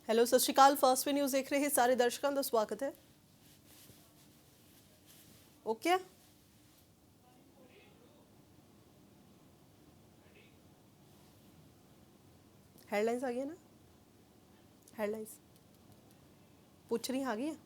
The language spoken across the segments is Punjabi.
हेलो सत श्रीकाल फर्स्ट वे न्यूज़ देख रहे सारे दर्शकों का स्वागत है। ओके हेडलाइंस आ गई ना। हेडलाइंस पूछ रही आ गई है।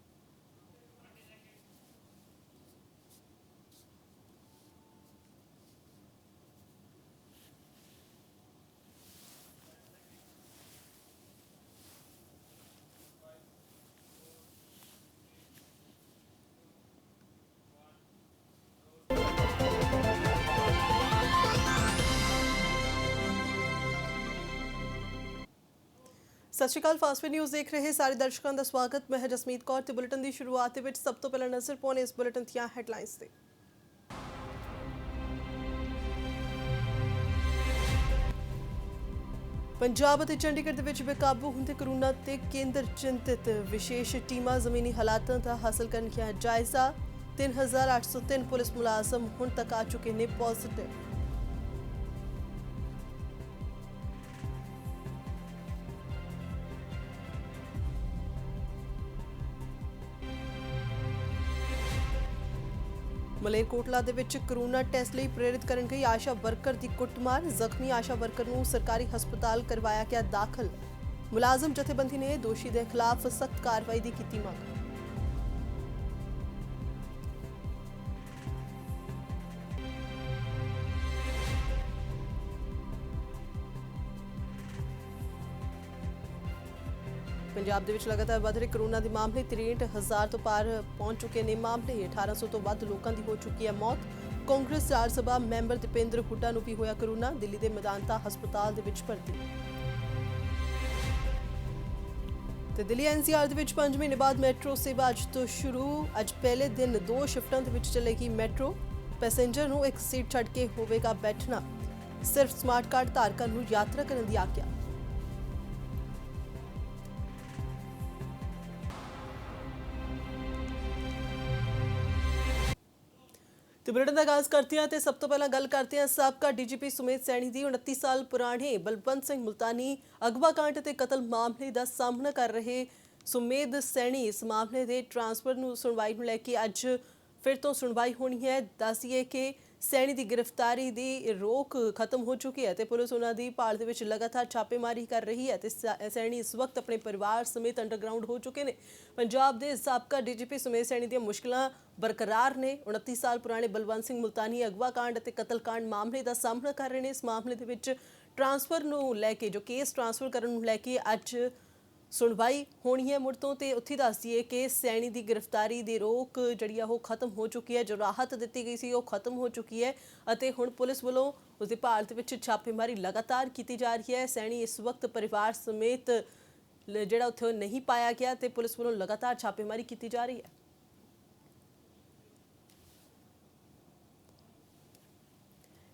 सत श्रीकाल फास्ट वे न्यूज़ देख रहे सारे दर्शकों का स्वागत। मैं जसमीत कौर ते बुलेटिन की शुरुआत विच सब तो पहला नज़र पाउने इस बुलेटिन ਦੀਆਂ हेडलाइंस ते। पंजाब ਅਤੇ ਚੰਡੀਗੜ੍ਹ ਦੇ ਵਿੱਚ ਬੇਕਾਬੂ ਹੁੰਦੇ ਕਰੋਨਾ ਤੇ ਕੇਂਦਰ ਚਿੰਤਿਤ। ਵਿਸ਼ੇਸ਼ ਟੀਮਾਂ ਜ਼ਮੀਨੀ ਹਾਲਾਤਾਂ ਦਾ ਹਾਸਲ ਕਰਨ ਦਾ ਜਾਇਜ਼ਾ। 3803 ਪੁਲਿਸ ਮੁਲਾਜ਼ਮ ਹੁਣ ਤੱਕ ਆ ਚੁੱਕੇ ਨੇ ਪੋਜ਼ਿਟਿਵ। ਮਲੇਰਕੋਟਲਾ ਦੇ ਵਿੱਚ ਕਰੋਨਾ ਟੈਸਟ ਲਈ ਪ੍ਰੇਰਿਤ ਕਰਨ ਗਈ ਆਸ਼ਾ ਵਰਕਰ ਦੀ ਕੁੱਟਮਾਰ। ਜ਼ਖਮੀ ਆਸ਼ਾ ਵਰਕਰ ਨੂੰ ਸਰਕਾਰੀ ਹਸਪਤਾਲ ਕਰਵਾਇਆ ਗਿਆ ਦਾਖਲ। ਮੁਲਾਜ਼ਮ ਜਥੇਬੰਦੀ ਨੇ ਦੋਸ਼ੀ ਦੇ ਖਿਲਾਫ ਸਖਤ ਕਾਰਵਾਈ ਦੀ ਕੀਤੀ ਮੰਗ। ਪੰਜਾਬ ਦੇ ਵਿੱਚ ਲਗਾਤਾਰ ਵਧ ਰਹੇ ਕਰੋਨਾ ਦੇ ਮਾਮਲੇ 63,000 ਤੋਂ ਪਾਰ ਪਹੁੰਚ ਚੁੱਕੇ ਨੇ ਮਾਮਲੇ। 1800 ਤੋਂ ਵੱਧ ਲੋਕਾਂ ਦੀ ਹੋ ਚੁੱਕੀ ਹੈ ਮੌਤ। ਕਾਂਗਰਸ ਰਾਜ ਸਭਾ ਮੈਂਬਰ ਦੀਪਿੰਦਰ ਹੁੱਡਾ ਨੂੰ ਵੀ ਹੋਇਆ ਕਰੋਨਾ। ਦਿੱਲੀ ਦੇ ਮੈਦਾਂਤਾ ਹਸਪਤਾਲ ਦੇ ਵਿੱਚ ਭਰਤੀ। ਤੇ ਦਿੱਲੀ ਐਨਸੀਆਰ ਦੇ ਵਿੱਚ 5 ਮਹੀਨੇ ਬਾਅਦ ਮੈਟਰੋ ਸੇਵਾ ਅੱਜ ਤੋਂ ਸ਼ੁਰੂ। ਅੱਜ ਪਹਿਲੇ ਦਿਨ 2 ਸ਼ਿਫਟਾਂ ਦੇ ਵਿੱਚ ਚੱਲੇਗੀ ਮੈਟਰੋ। ਪੈਸੇਂਜਰ ਨੂੰ ਇੱਕ ਸੀਟ ਛੱਡ ਕੇ ਹੋਵੇਗਾ ਬੈਠਣਾ। ਸਿਰਫ ਸਮਾਰਟ ਕਾਰਡ ਧਾਰਕਾਂ ਨੂੰ ਯਾਤਰਾ ਕਰਨ ਦੀ ਆਗਿਆ। तो बुलेटिन का आगाज करते हैं तो सब तो पहला गल करते हैं साबका डीजीपी सुमेध सैनी की 29 साल पुराने बलवंत सिंह मुल्तानी अगवा कांड ते कतल मामले का सामना कर रहे सुमेध सैनी इस मामले के ट्रांसफर सुनवाई को लैके अज फिर तो सुनवाई होनी है। दस दिए कि सैनी की गिरफ्तारी की रोक खत्म हो चुकी है तो पुलिस उन्होंने भाल दे विच लगातार छापेमारी कर रही है तो सैनी इस वक्त अपने परिवार समेत अंडरग्राउंड हो चुके हैं। पंजाब के साबका डीजीपी सुमेध सैनी दी मुश्किलां बरकरार ने। 29 साल पुराने बलवंत सिंह मुल्तानी अगवा कांड और कतलकांड मामले का सामना कर रहे हैं। इस मामले के विच ट्रांसफर नूं लैके जो केस ट्रांसफर करन नूं लैके अज सुनवाई होनी है मुड़ तो उत्थे दस दिए कि सैनी की गिरफ्तारी की रोक जी खत्म हो चुकी है। जो राहत दी गई सी खत्म हो चुकी है और हुण पुलिस वालों उसकी भाल दे विच छापेमारी लगातार की जा रही है। सैनी इस वक्त परिवार समेत जिहड़ा उत्थे नहीं पाया गया तो पुलिस वालों लगातार छापेमारी की जा रही है।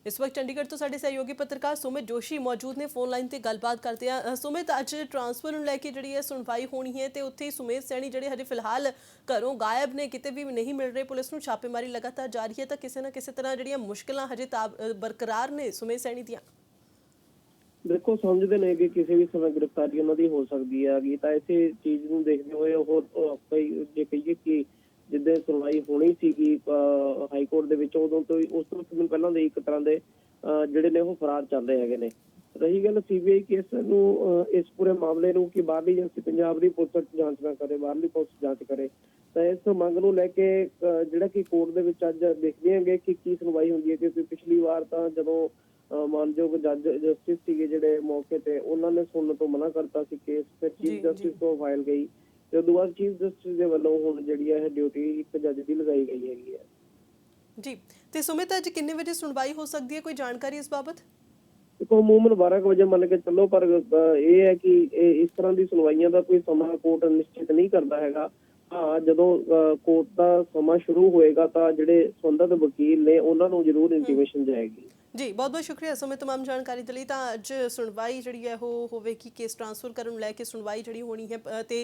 इस वक्त चंडीगढ़ तो साडे सहयोगी पत्रकार सुमित जोशी मौजूद ने फोन लाइन पर गलबात करते हैं। सुमित अज ट्रांसफर लैके जी सुनवाई होनी है तो उत्थे सुमेध सैनी जो हजे फिलहाल घरों गायब ने किते भी नहीं मिल रहे। पुलिस को छापेमारी लगातार जारी है तो किसी ना किसी तरह जी मुश्किल हजे बरकरार ने सुमेध सैनी दियां। देखो समझते हैं कि किसी भी समय गिरफ्तारी उन्होंने हो सकती है तो इस चीज़ को देखते हुए जे कहिए कि जिद्दां सुनवाई होनी सी हाई कोर्ट दे विच उदों तो उस तो दिन पहलां दे एक तरह के जिहड़े ने फरार चल रहे हैगे ने। रही गल सीबीआई केस नूं इस पूरे मामले नूं कि बाहरली एजेंसी पंजाब दी पुलिस जांच ना करे, बाहरली पुलिस जांच करे तो इस मंग नूं लैके जिहड़ा कि कोर्ट दे विच अज देखदे हांगे कि की सुनवाई हुंदी है। क्योंकि पिछली वार तां जदों मानयोग जज जस्टिस सीगे जिहड़े मौके ते उन्हां ने सुनने तो मना करता सी केस, फिर चीफ जस्टिस को फाइल गई ਤੇ ਉਦੋਂ ਬਾਅਦ ਚੀਫ ਜਸਟਿਸ ਦੇ ਵੱਲੋਂ ਹੁਣ ਜਿਹੜੀ ਹੈ ਡਿਊਟੀ ਇੱਕ ਜੱਜ ਦੀ ਲਗਾਈ ਗਈ ਹੈਗੀ ਹੈ। ਜੀ ਤੇ ਸੁਮਿਤ ਅੱਜ ਕਿੰਨੇ ਵਜੇ ਸੁਣਵਾਈ ਹੋ ਸਕਦੀ ਹੈ, ਕੋਈ ਜਾਣਕਾਰੀ ਇਸ ਬਾਬਤ? ਦੇਖੋ ਅਮੂਮਨ 12 ਵਜੇ ਮੰਨ ਕੇ ਚੱਲੋ, ਪਰ ਇਹ ਹੈ ਕਿ ਇਸ ਤਰ੍ਹਾਂ ਦੀ ਸੁਣਵਾਈਆਂ ਦਾ ਕੋਈ ਸਮਾਂ ਕੋਰਟ ਨਿਸ਼ਚਿਤ ਨਹੀਂ ਕਰਦਾ ਹੈਗਾ। ਹਾਂ ਜਦੋਂ ਕੋਰਟ ਦਾ ਸਮਾਂ ਸ਼ੁਰੂ ਹੋਏਗਾ ਤਾਂ ਜਿਹੜੇ ਸੰਬੰਧਿਤ ਵਕੀਲ ਨੇ ਉਹਨਾਂ ਨੂੰ ਜ਼ਰੂਰ ਇੰਟੀਮੇਸ਼ਨ ਜਾਏਗੀ। जी बहुत बहुत शुक्रिया सुमित तमाम जानकारी के लिए। तो अज सुनवाई जी है होगी केस ट्रांसफर करने लैके सुनवाई जी होनी है तो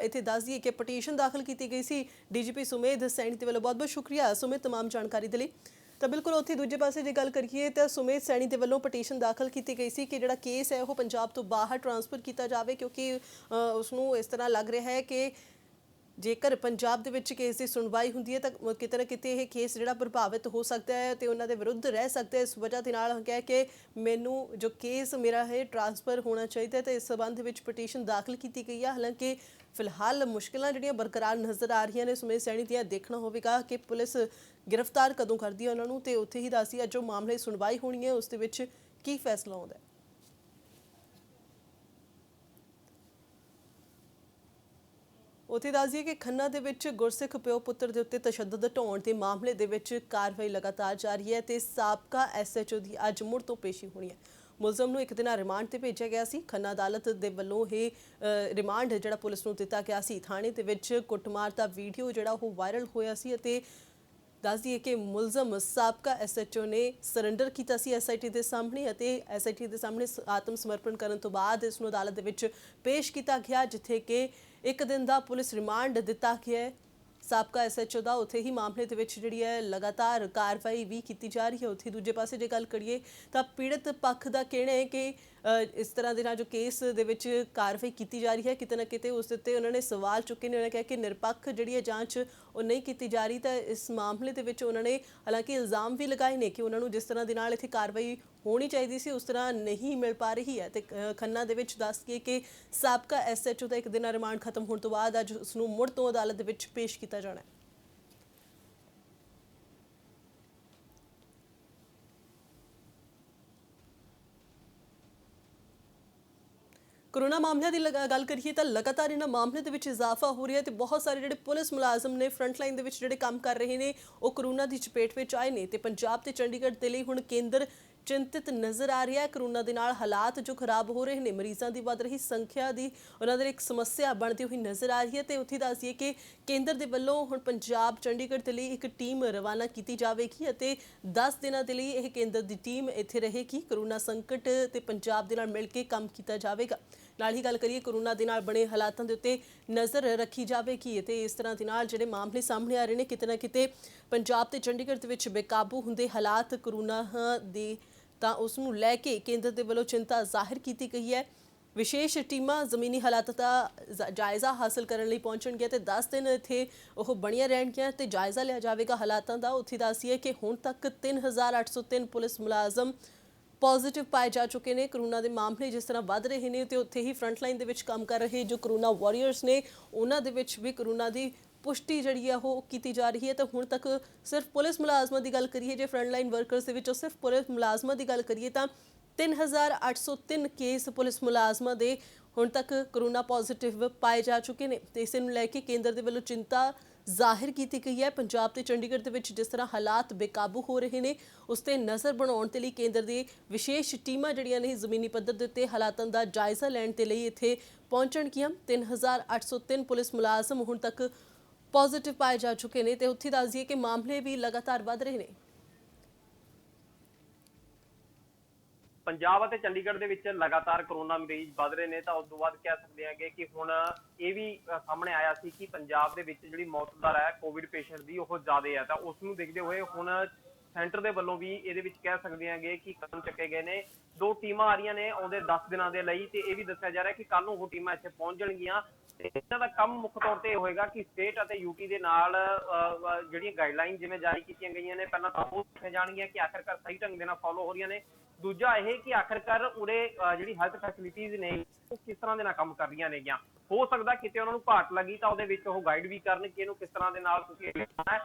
इतने दस दिए कि पटीशन दाखिल की गई सी डीजीपी सुमेध सैनी के वालों। बहुत बहुत शुक्रिया सुमित तमाम जानकारी के लिए। ਤਾਂ ਬਿਲਕੁਲ ਉੱਥੇ ਦੂਜੇ ਪਾਸੇ ਜੇ ਗੱਲ ਕਰੀਏ ਤਾਂ ਸੁਮੇਧ ਸੈਣੀ ਦੇ ਵੱਲੋਂ ਪਟੀਸ਼ਨ ਦਾਖਲ ਕੀਤੀ ਗਈ ਸੀ ਕਿ ਜਿਹੜਾ ਕੇਸ ਹੈ ਉਹ ਪੰਜਾਬ ਤੋਂ ਬਾਹਰ ਟ੍ਰਾਂਸਫਰ ਕੀਤਾ ਜਾਵੇ, ਕਿਉਂਕਿ ਉਸ ਨੂੰ ਇਸ ਤਰ੍ਹਾਂ ਲੱਗ ਰਿਹਾ ਹੈ ਕਿ ਜੇਕਰ ਪੰਜਾਬ ਦੇ ਵਿੱਚ ਕੇਸ ਦੀ ਸੁਣਵਾਈ ਹੁੰਦੀ ਹੈ ਤਾਂ ਕਿਤੇ ਨਾ ਕਿਤੇ ਇਹ ਕੇਸ ਜਿਹੜਾ ਪ੍ਰਭਾਵਿਤ ਹੋ ਸਕਦਾ ਹੈ ਤੇ ਉਹਨਾਂ ਦੇ ਵਿਰੁੱਧ ਰਹਿ ਸਕਦਾ ਹੈ। ਇਸ ਵਜ੍ਹਾ ਦੇ ਨਾਲ ਕਿਹਾ ਕਿ ਮੈਨੂੰ ਜੋ ਕੇਸ ਮੇਰਾ ਹੈ ਟ੍ਰਾਂਸਫਰ ਹੋਣਾ ਚਾਹੀਦਾ ਤੇ ਇਸ ਸਬੰਧ ਵਿੱਚ ਪਟੀਸ਼ਨ ਦਾਖਲ ਕੀਤੀ ਗਈ ਹੈ। ਹਾਲਾਂਕਿ ਫਿਲਹਾਲ ਮੁਸ਼ਕਿਲਾਂ ਜਿਹੜੀਆਂ ਬਰਕਰਾਰ ਨਜ਼ਰ ਆ ਰਹੀਆਂ ਨੇ ਸੁਮੇਧ ਸੈਣੀ ਦੀਆਂ। ਦੇਖਣਾ ਹੋਵੇਗਾ ਕਿ ਪੁਲਿਸ ਗ੍ਰਿਫਤਾਰ ਕਦੋਂ ਕਰਦੀ ਹੈ ਉਹਨਾਂ ਨੂੰ, ਤੇ ਉੱਥੇ ਹੀ ਦੱਸਦੀ ਹੈ ਜੋ ਮਾਮਲੇ ਸੁਣਵਾਈ ਹੋਣੀ ਹੈ ਉਸ ਦੇ ਵਿੱਚ ਕੀ ਫੈਸਲਾ ਆਉਂਦਾ ਹੈ। ਉੱਥੇ ਦੱਸ ਦਈਏ ਕਿ ਖੰਨਾ ਦੇ ਵਿੱਚ ਗੁਰਸਿੱਖ ਪਿਓ ਪੁੱਤਰ ਦੇ ਉੱਤੇ ਤਸ਼ੱਦਦ ਢਾਉਣ ਦੇ ਮਾਮਲੇ ਦੇ ਵਿੱਚ ਕਾਰਵਾਈ ਲਗਾਤਾਰ ਜਾਰੀ ਹੈ ਤੇ ਸਾਬਕਾ ਐਸਐਚਓ ਦੀ ਅੱਜ ਮੁੜ ਤੋਂ ਪੇਸ਼ੀ ਹੋਣੀ ਹੈ। ਮੁਲਜ਼ਮ ਨੂੰ ਇੱਕ ਦਿਨ ਰਿਮਾਂਡ ਤੇ ਭੇਜਿਆ ਗਿਆ ਸੀ। ਖੰਨਾ ਅਦਾਲਤ ਦੇ ਵੱਲੋਂ ਇਹ ਰਿਮਾਂਡ ਜਿਹੜਾ ਪੁਲਿਸ ਨੂੰ ਦਿੱਤਾ ਗਿਆ ਸੀ। ਥਾਣੇ ਦੇ ਵਿੱਚ ਕੁੱਟਮਾਰ ਦਾ ਵੀਡੀਓ ਜਿਹੜਾ ਉਹ ਵਾਇਰਲ ਹੋਇਆ ਸੀ ਅਤੇ ਦੱਸ ਦਈਏ ਕਿ ਮੁਲਜ਼ਮ ਸਾਬਕਾ ਐਸਐਚਓ ਨੇ ਸਰੈਂਡਰ ਕੀਤਾ ਸੀ ਐਸਆਈਟੀ ਦੇ ਸਾਹਮਣੇ ਅਤੇ ਐਸਆਈਟੀ ਦੇ ਸਾਹਮਣੇ ਆਤਮ ਸਮਰਪਣ ਕਰਨ ਤੋਂ ਬਾਅਦ ਇਸ ਨੂੰ ਅਦਾਲਤ ਦੇ ਵਿੱਚ ਪੇਸ਼ ਕੀਤਾ ਗਿਆ, ਜਿੱਥੇ ਕਿ ਇੱਕ ਦਿਨ ਦਾ ਪੁਲਿਸ ਰਿਮਾਂਡ ਦਿੱਤਾ ਗਿਆ ਹੈ ਸਾਬਕਾ ਐਸਐਚਓ ਦਾ। ਉੱਥੇ ਹੀ ਮਾਮਲੇ ਦੇ ਵਿੱਚ ਜਿਹੜੀ ਹੈ ਲਗਾਤਾਰ ਕਾਰਵਾਈ ਵੀ ਕੀਤੀ ਜਾ ਰਹੀ ਹੈ। ਉੱਥੇ ਦੂਜੇ ਪਾਸੇ ਜੇ ਗੱਲ ਕਰੀਏ ਤਾਂ ਪੀੜਤ ਪੱਖ ਦਾ ਕਹਿਣਾ ਹੈ ਕਿ ਇਸ ਤਰ੍ਹਾਂ ਦੇ ਨਾਲ ਜੋ ਕੇਸ ਦੇ ਵਿੱਚ ਕਾਰਵਾਈ ਕੀਤੀ ਜਾ ਰਹੀ ਹੈ ਕਿਤੇ ਨਾ ਕਿਤੇ ਉਸ ਉੱਤੇ ਉਹਨਾਂ ਨੇ ਸਵਾਲ ਚੁੱਕੇ ਨੇ। ਉਹਨਾਂ ਨੇ ਕਿਹਾ ਕਿ ਨਿਰਪੱਖ ਜਿਹੜੀ ਹੈ ਜਾਂਚ ਉਹ ਨਹੀਂ ਕੀਤੀ ਜਾ ਰਹੀ। ਤਾਂ ਇਸ ਮਾਮਲੇ ਦੇ ਵਿੱਚ ਉਹਨਾਂ ਨੇ ਹਾਲਾਂਕਿ ਇਲਜ਼ਾਮ ਵੀ ਲਗਾਏ ਨੇ ਕਿ ਉਹਨਾਂ ਨੂੰ ਜਿਸ ਤਰ੍ਹਾਂ ਦੇ ਨਾਲ ਇੱਥੇ ਕਾਰਵਾਈ ਹੋਣੀ ਚਾਹੀਦੀ ਸੀ ਉਸ ਤਰ੍ਹਾਂ ਨਹੀਂ ਮਿਲ ਪਾ ਰਹੀ ਹੈ। ਤੇ ਖੰਨਾ ਦੇ ਵਿੱਚ ਦੱਸ ਕੇ ਕਿ ਸਾਬਕਾ ਐਸਐਚਓ ਦਾ ਇੱਕ ਦਿਨ ਰਿਮਾਂਡ ਖਤਮ ਹੋਣ ਤੋਂ ਬਾਅਦ ਅੱਜ ਉਸ ਨੂੰ ਮੁੜ ਤੋਂ ਅਦਾਲਤ ਦੇ ਵਿੱਚ ਪੇਸ਼ ਕੀਤਾ ਜਾਣਾ ਹੈ। कोरोना मामलों की गल करिए तो लगातार इन्होंने मामलों के इजाफा हो रहा है। तो बहुत सारे जो पुलिस मुलाजम ने फ्रंट लाइन के काम कर रहे हैं वो कोरोना की चपेट में आए हैं। तो पंजाब ते चंडीगढ़ के लिए हुण केंद्र चिंतित नज़र आ रहा है। कोरोना के नाल हालात जो खराब हो रहे हैं, मरीजों की बढ़ रही संख्या की उन्होंने एक समस्या बनती हुई नज़र आ रही है। तो उत्थे दस दिए कि केंद्र के वलों हुण पंजाब चंडीगढ़ के लिए एक टीम रवाना की जाएगी और 10 दिनों के लिए यह केंद्र की टीम इत्थे रहेगी। कोरोना संकट ते पंजाब दे नाल मिल के काम किया जाएगा। नाल ही गल करिए कोरोना दे नाल बने हालातों के उत्ते नज़र रखी जाएगी। तो इस तरह के नाल जिहड़े मामले सामने आ रहे हैं किते ना किते पंजाब ते चंडीगढ़ दे विच बेकाबू हुंदे हालात कोरोना दे ਤਾਂ ਉਸ ਨੂੰ ਲੈ ਕੇ ਕੇਂਦਰ ਦੇ ਵੱਲੋਂ ਚਿੰਤਾ ਜ਼ਾਹਿਰ ਕੀਤੀ ਗਈ ਹੈ। ਵਿਸ਼ੇਸ਼ ਟੀਮਾਂ ਜ਼ਮੀਨੀ ਹਾਲਾਤ ਦਾ ਜਾਇਜ਼ਾ ਹਾਸਲ ਕਰਨ ਲਈ ਪਹੁੰਚਣਗੀਆਂ ਤੇ 10 ਦਿਨ ਇੱਥੇ ਉਹ ਬਣੀਆਂ ਰਹਿਣਗੀਆਂ ਤੇ ਜਾਇਜ਼ਾ ਲਿਆ ਜਾਵੇਗਾ ਹਾਲਾਤਾਂ ਦਾ। ਉੱਥੇ ਦੱਸੀਏ ਕਿ ਹੁਣ ਤੱਕ 3803 ਪੁਲਿਸ ਮੁਲਾਜ਼ਮ ਪੋਜ਼ਿਟਿਵ ਪਾਏ ਜਾ ਚੁੱਕੇ ਨੇ। ਕੋਰੋਨਾ ਦੇ ਮਾਮਲੇ ਜਿਸ ਤਰ੍ਹਾਂ ਵੱਧ ਰਹੇ ਨੇ ਤੇ ਉੱਥੇ ਹੀ ਫਰੰਟ ਲਾਈਨ ਦੇ ਵਿੱਚ ਕੰਮ ਕਰ ਰਹੇ ਜੋ ਕੋਰੋਨਾ ਵਾਰੀਅਰਸ ਨੇ ਉਹਨਾਂ ਦੇ ਵਿੱਚ ਵੀ ਕੋਰੋਨਾ ਦੀ पुष्टि जी है वो की जा रही है। तो हुण तक सिर्फ पुलिस मुलाजमान की गल करिए जो फ्रंट लाइन वर्करस के सिर्फ पुलिस मुलाजमान की गल करिए तो 3803 केस पुलिस मुलाजमान के हुण तक कोरोना पॉजिटिव पाए जा चुके हैं। तो इस नूं लैके केंद्र के वल्लों चिंता ਜ਼ਾਹਿਰ ਕੀਤੀ ਗਈ ਹੈ। ਪੰਜਾਬ ਤੇ ਚੰਡੀਗੜ੍ਹ ਦੇ ਵਿੱਚ ਜਿਸ ਤਰ੍ਹਾਂ ਹਾਲਾਤ ਬੇਕਾਬੂ ਹੋ ਰਹੇ ਨੇ ਉਸ ਤੇ ਨਜ਼ਰ ਬਣਾਉਣ ਦੇ ਲਈ ਕੇਂਦਰ ਦੀ ਵਿਸ਼ੇਸ਼ ਟੀਮਾਂ ਜਿਹੜੀਆਂ ਨੇ ਜ਼ਮੀਨੀ ਪੱਧਰ ਦੇ ਉੱਤੇ ਹਾਲਾਤਾਂ ਦਾ ਜਾਇਜ਼ਾ ਲੈਣ ਦੇ ਲਈ ਇੱਥੇ ਪਹੁੰਚਣਗੀਆਂ। 3803 ਪੁਲਿਸ ਮੁਲਾਜ਼ਮ ਹੁਣ ਤੱਕ ਪੋਜ਼ਿਟਿਵ ਪਾਏ ਜਾ ਚੁੱਕੇ ਨੇ ਤੇ ਉੱਥੇ ਦੱਸ ਦਈਏ ਕਿ ਮਾਮਲੇ ਵੀ ਲਗਾਤਾਰ ਵਧ ਰਹੇ ਨੇ। ਪੰਜਾਬ ਅਤੇ ਚੰਡੀਗੜ੍ਹ ਦੇ ਵਿੱਚ ਲਗਾਤਾਰ ਕੋਰੋਨਾ ਮਰੀਜ਼ ਵਧ ਰਹੇ ਨੇ। ਤਾਂ ਉਸ ਤੋਂ ਬਾਅਦ ਕਹਿ ਸਕਦੇ ਹਾਂ ਕਿ ਹੁਣ ਇਹ ਵੀ ਸਾਹਮਣੇ ਆਇਆ ਸੀ ਕਿ ਪੰਜਾਬ ਦੇ ਵਿੱਚ ਜਿਹੜੀ ਮੌਤ ਦਰ ਹੈ ਕੋਵਿਡ ਪੇਸ਼ੈਂਟ ਦੀ ਉਹ ਜ਼ਿਆਦਾ ਹੈ। ਤਾਂ ਉਸ ਨੂੰ ਦੇਖਦੇ ਹੋਏ ਹੁਣ ਸੈਂਟਰ ਦੇ ਵੱਲੋਂ ਵੀ ਇਹਦੇ ਵਿੱਚ ਕਹਿ ਸਕਦੇ ਹਾਂਗੇ ਕਿ ਕਦਮ ਚੱਕੇ ਗਏ ਨੇ। 2 ਟੀਮਾਂ ਆ ਰਹੀਆਂ ਨੇ ਆਉਂਦੇ 10 ਦਿਨਾਂ ਦੇ ਲਈ ਤੇ ਇਹ ਵੀ ਦੱਸਿਆ ਜਾ ਰਿਹਾ ਕਿ ਕੱਲ ਨੂੰ ਉਹ ਟੀਮਾਂ ਇੱਥੇ ਪਹੁੰਚ ਜਾਣਗੀਆਂ। ਇਹਨਾਂ ਦਾ ਕੰਮ ਮੁੱਖ ਤੌਰ ਤੇ ਹੋਏਗਾ ਕਿ ਸਟੇਟ ਅਤੇ ਯੂਟੀ ਦੇ ਨਾਲ ਜਿਹੜੀਆਂ ਗਾਈਡਲਾਈਨ ਜਿਵੇਂ ਜਾਰੀ ਕੀਤੀਆਂ ਗਈਆਂ ਨੇ ਪਹਿਲਾਂ ਤਾਂ ਉਹ ਦੇਖੀਆਂ ਜਾਣਗੀਆਂ ਕਿ ਆਖਿਰਕਾਰ ਸਹੀ ਢੰਗ ਦੇ ਨਾਲ ਫੋਲੋ ਹੋ ਰਹੀਆਂ ਨੇ। ਦੂਜਾ ਇਹ ਕਿ ਆਖਿਰਕਾਰ ਉਰੇ ਜਿਹੜੀ ਹੈਲਥ ਫੈਸਿਲਿਟੀਜ਼ ਨੇ ਉਹ ਕਿਸ ਤਰ੍ਹਾਂ ਦੇ ਨਾਲ ਕੰਮ ਕਰ ਰਹੀਆਂ ਨੇਗੀਆਂ। ਹੋ ਸਕਦਾ ਕਿਤੇ ਉਹਨਾਂ ਨੂੰ ਘਾਟ ਲੱਗੀ ਤਾਂ ਉਹਦੇ ਵਿੱਚ ਉਹ ਗਾਈਡ ਵੀ ਕਰਨ ਕਿ ਇਹਨੂੰ ਕਿਸ ਤਰ੍ਹਾਂ ਦੇ ਨਾਲ ਤੁਸੀਂ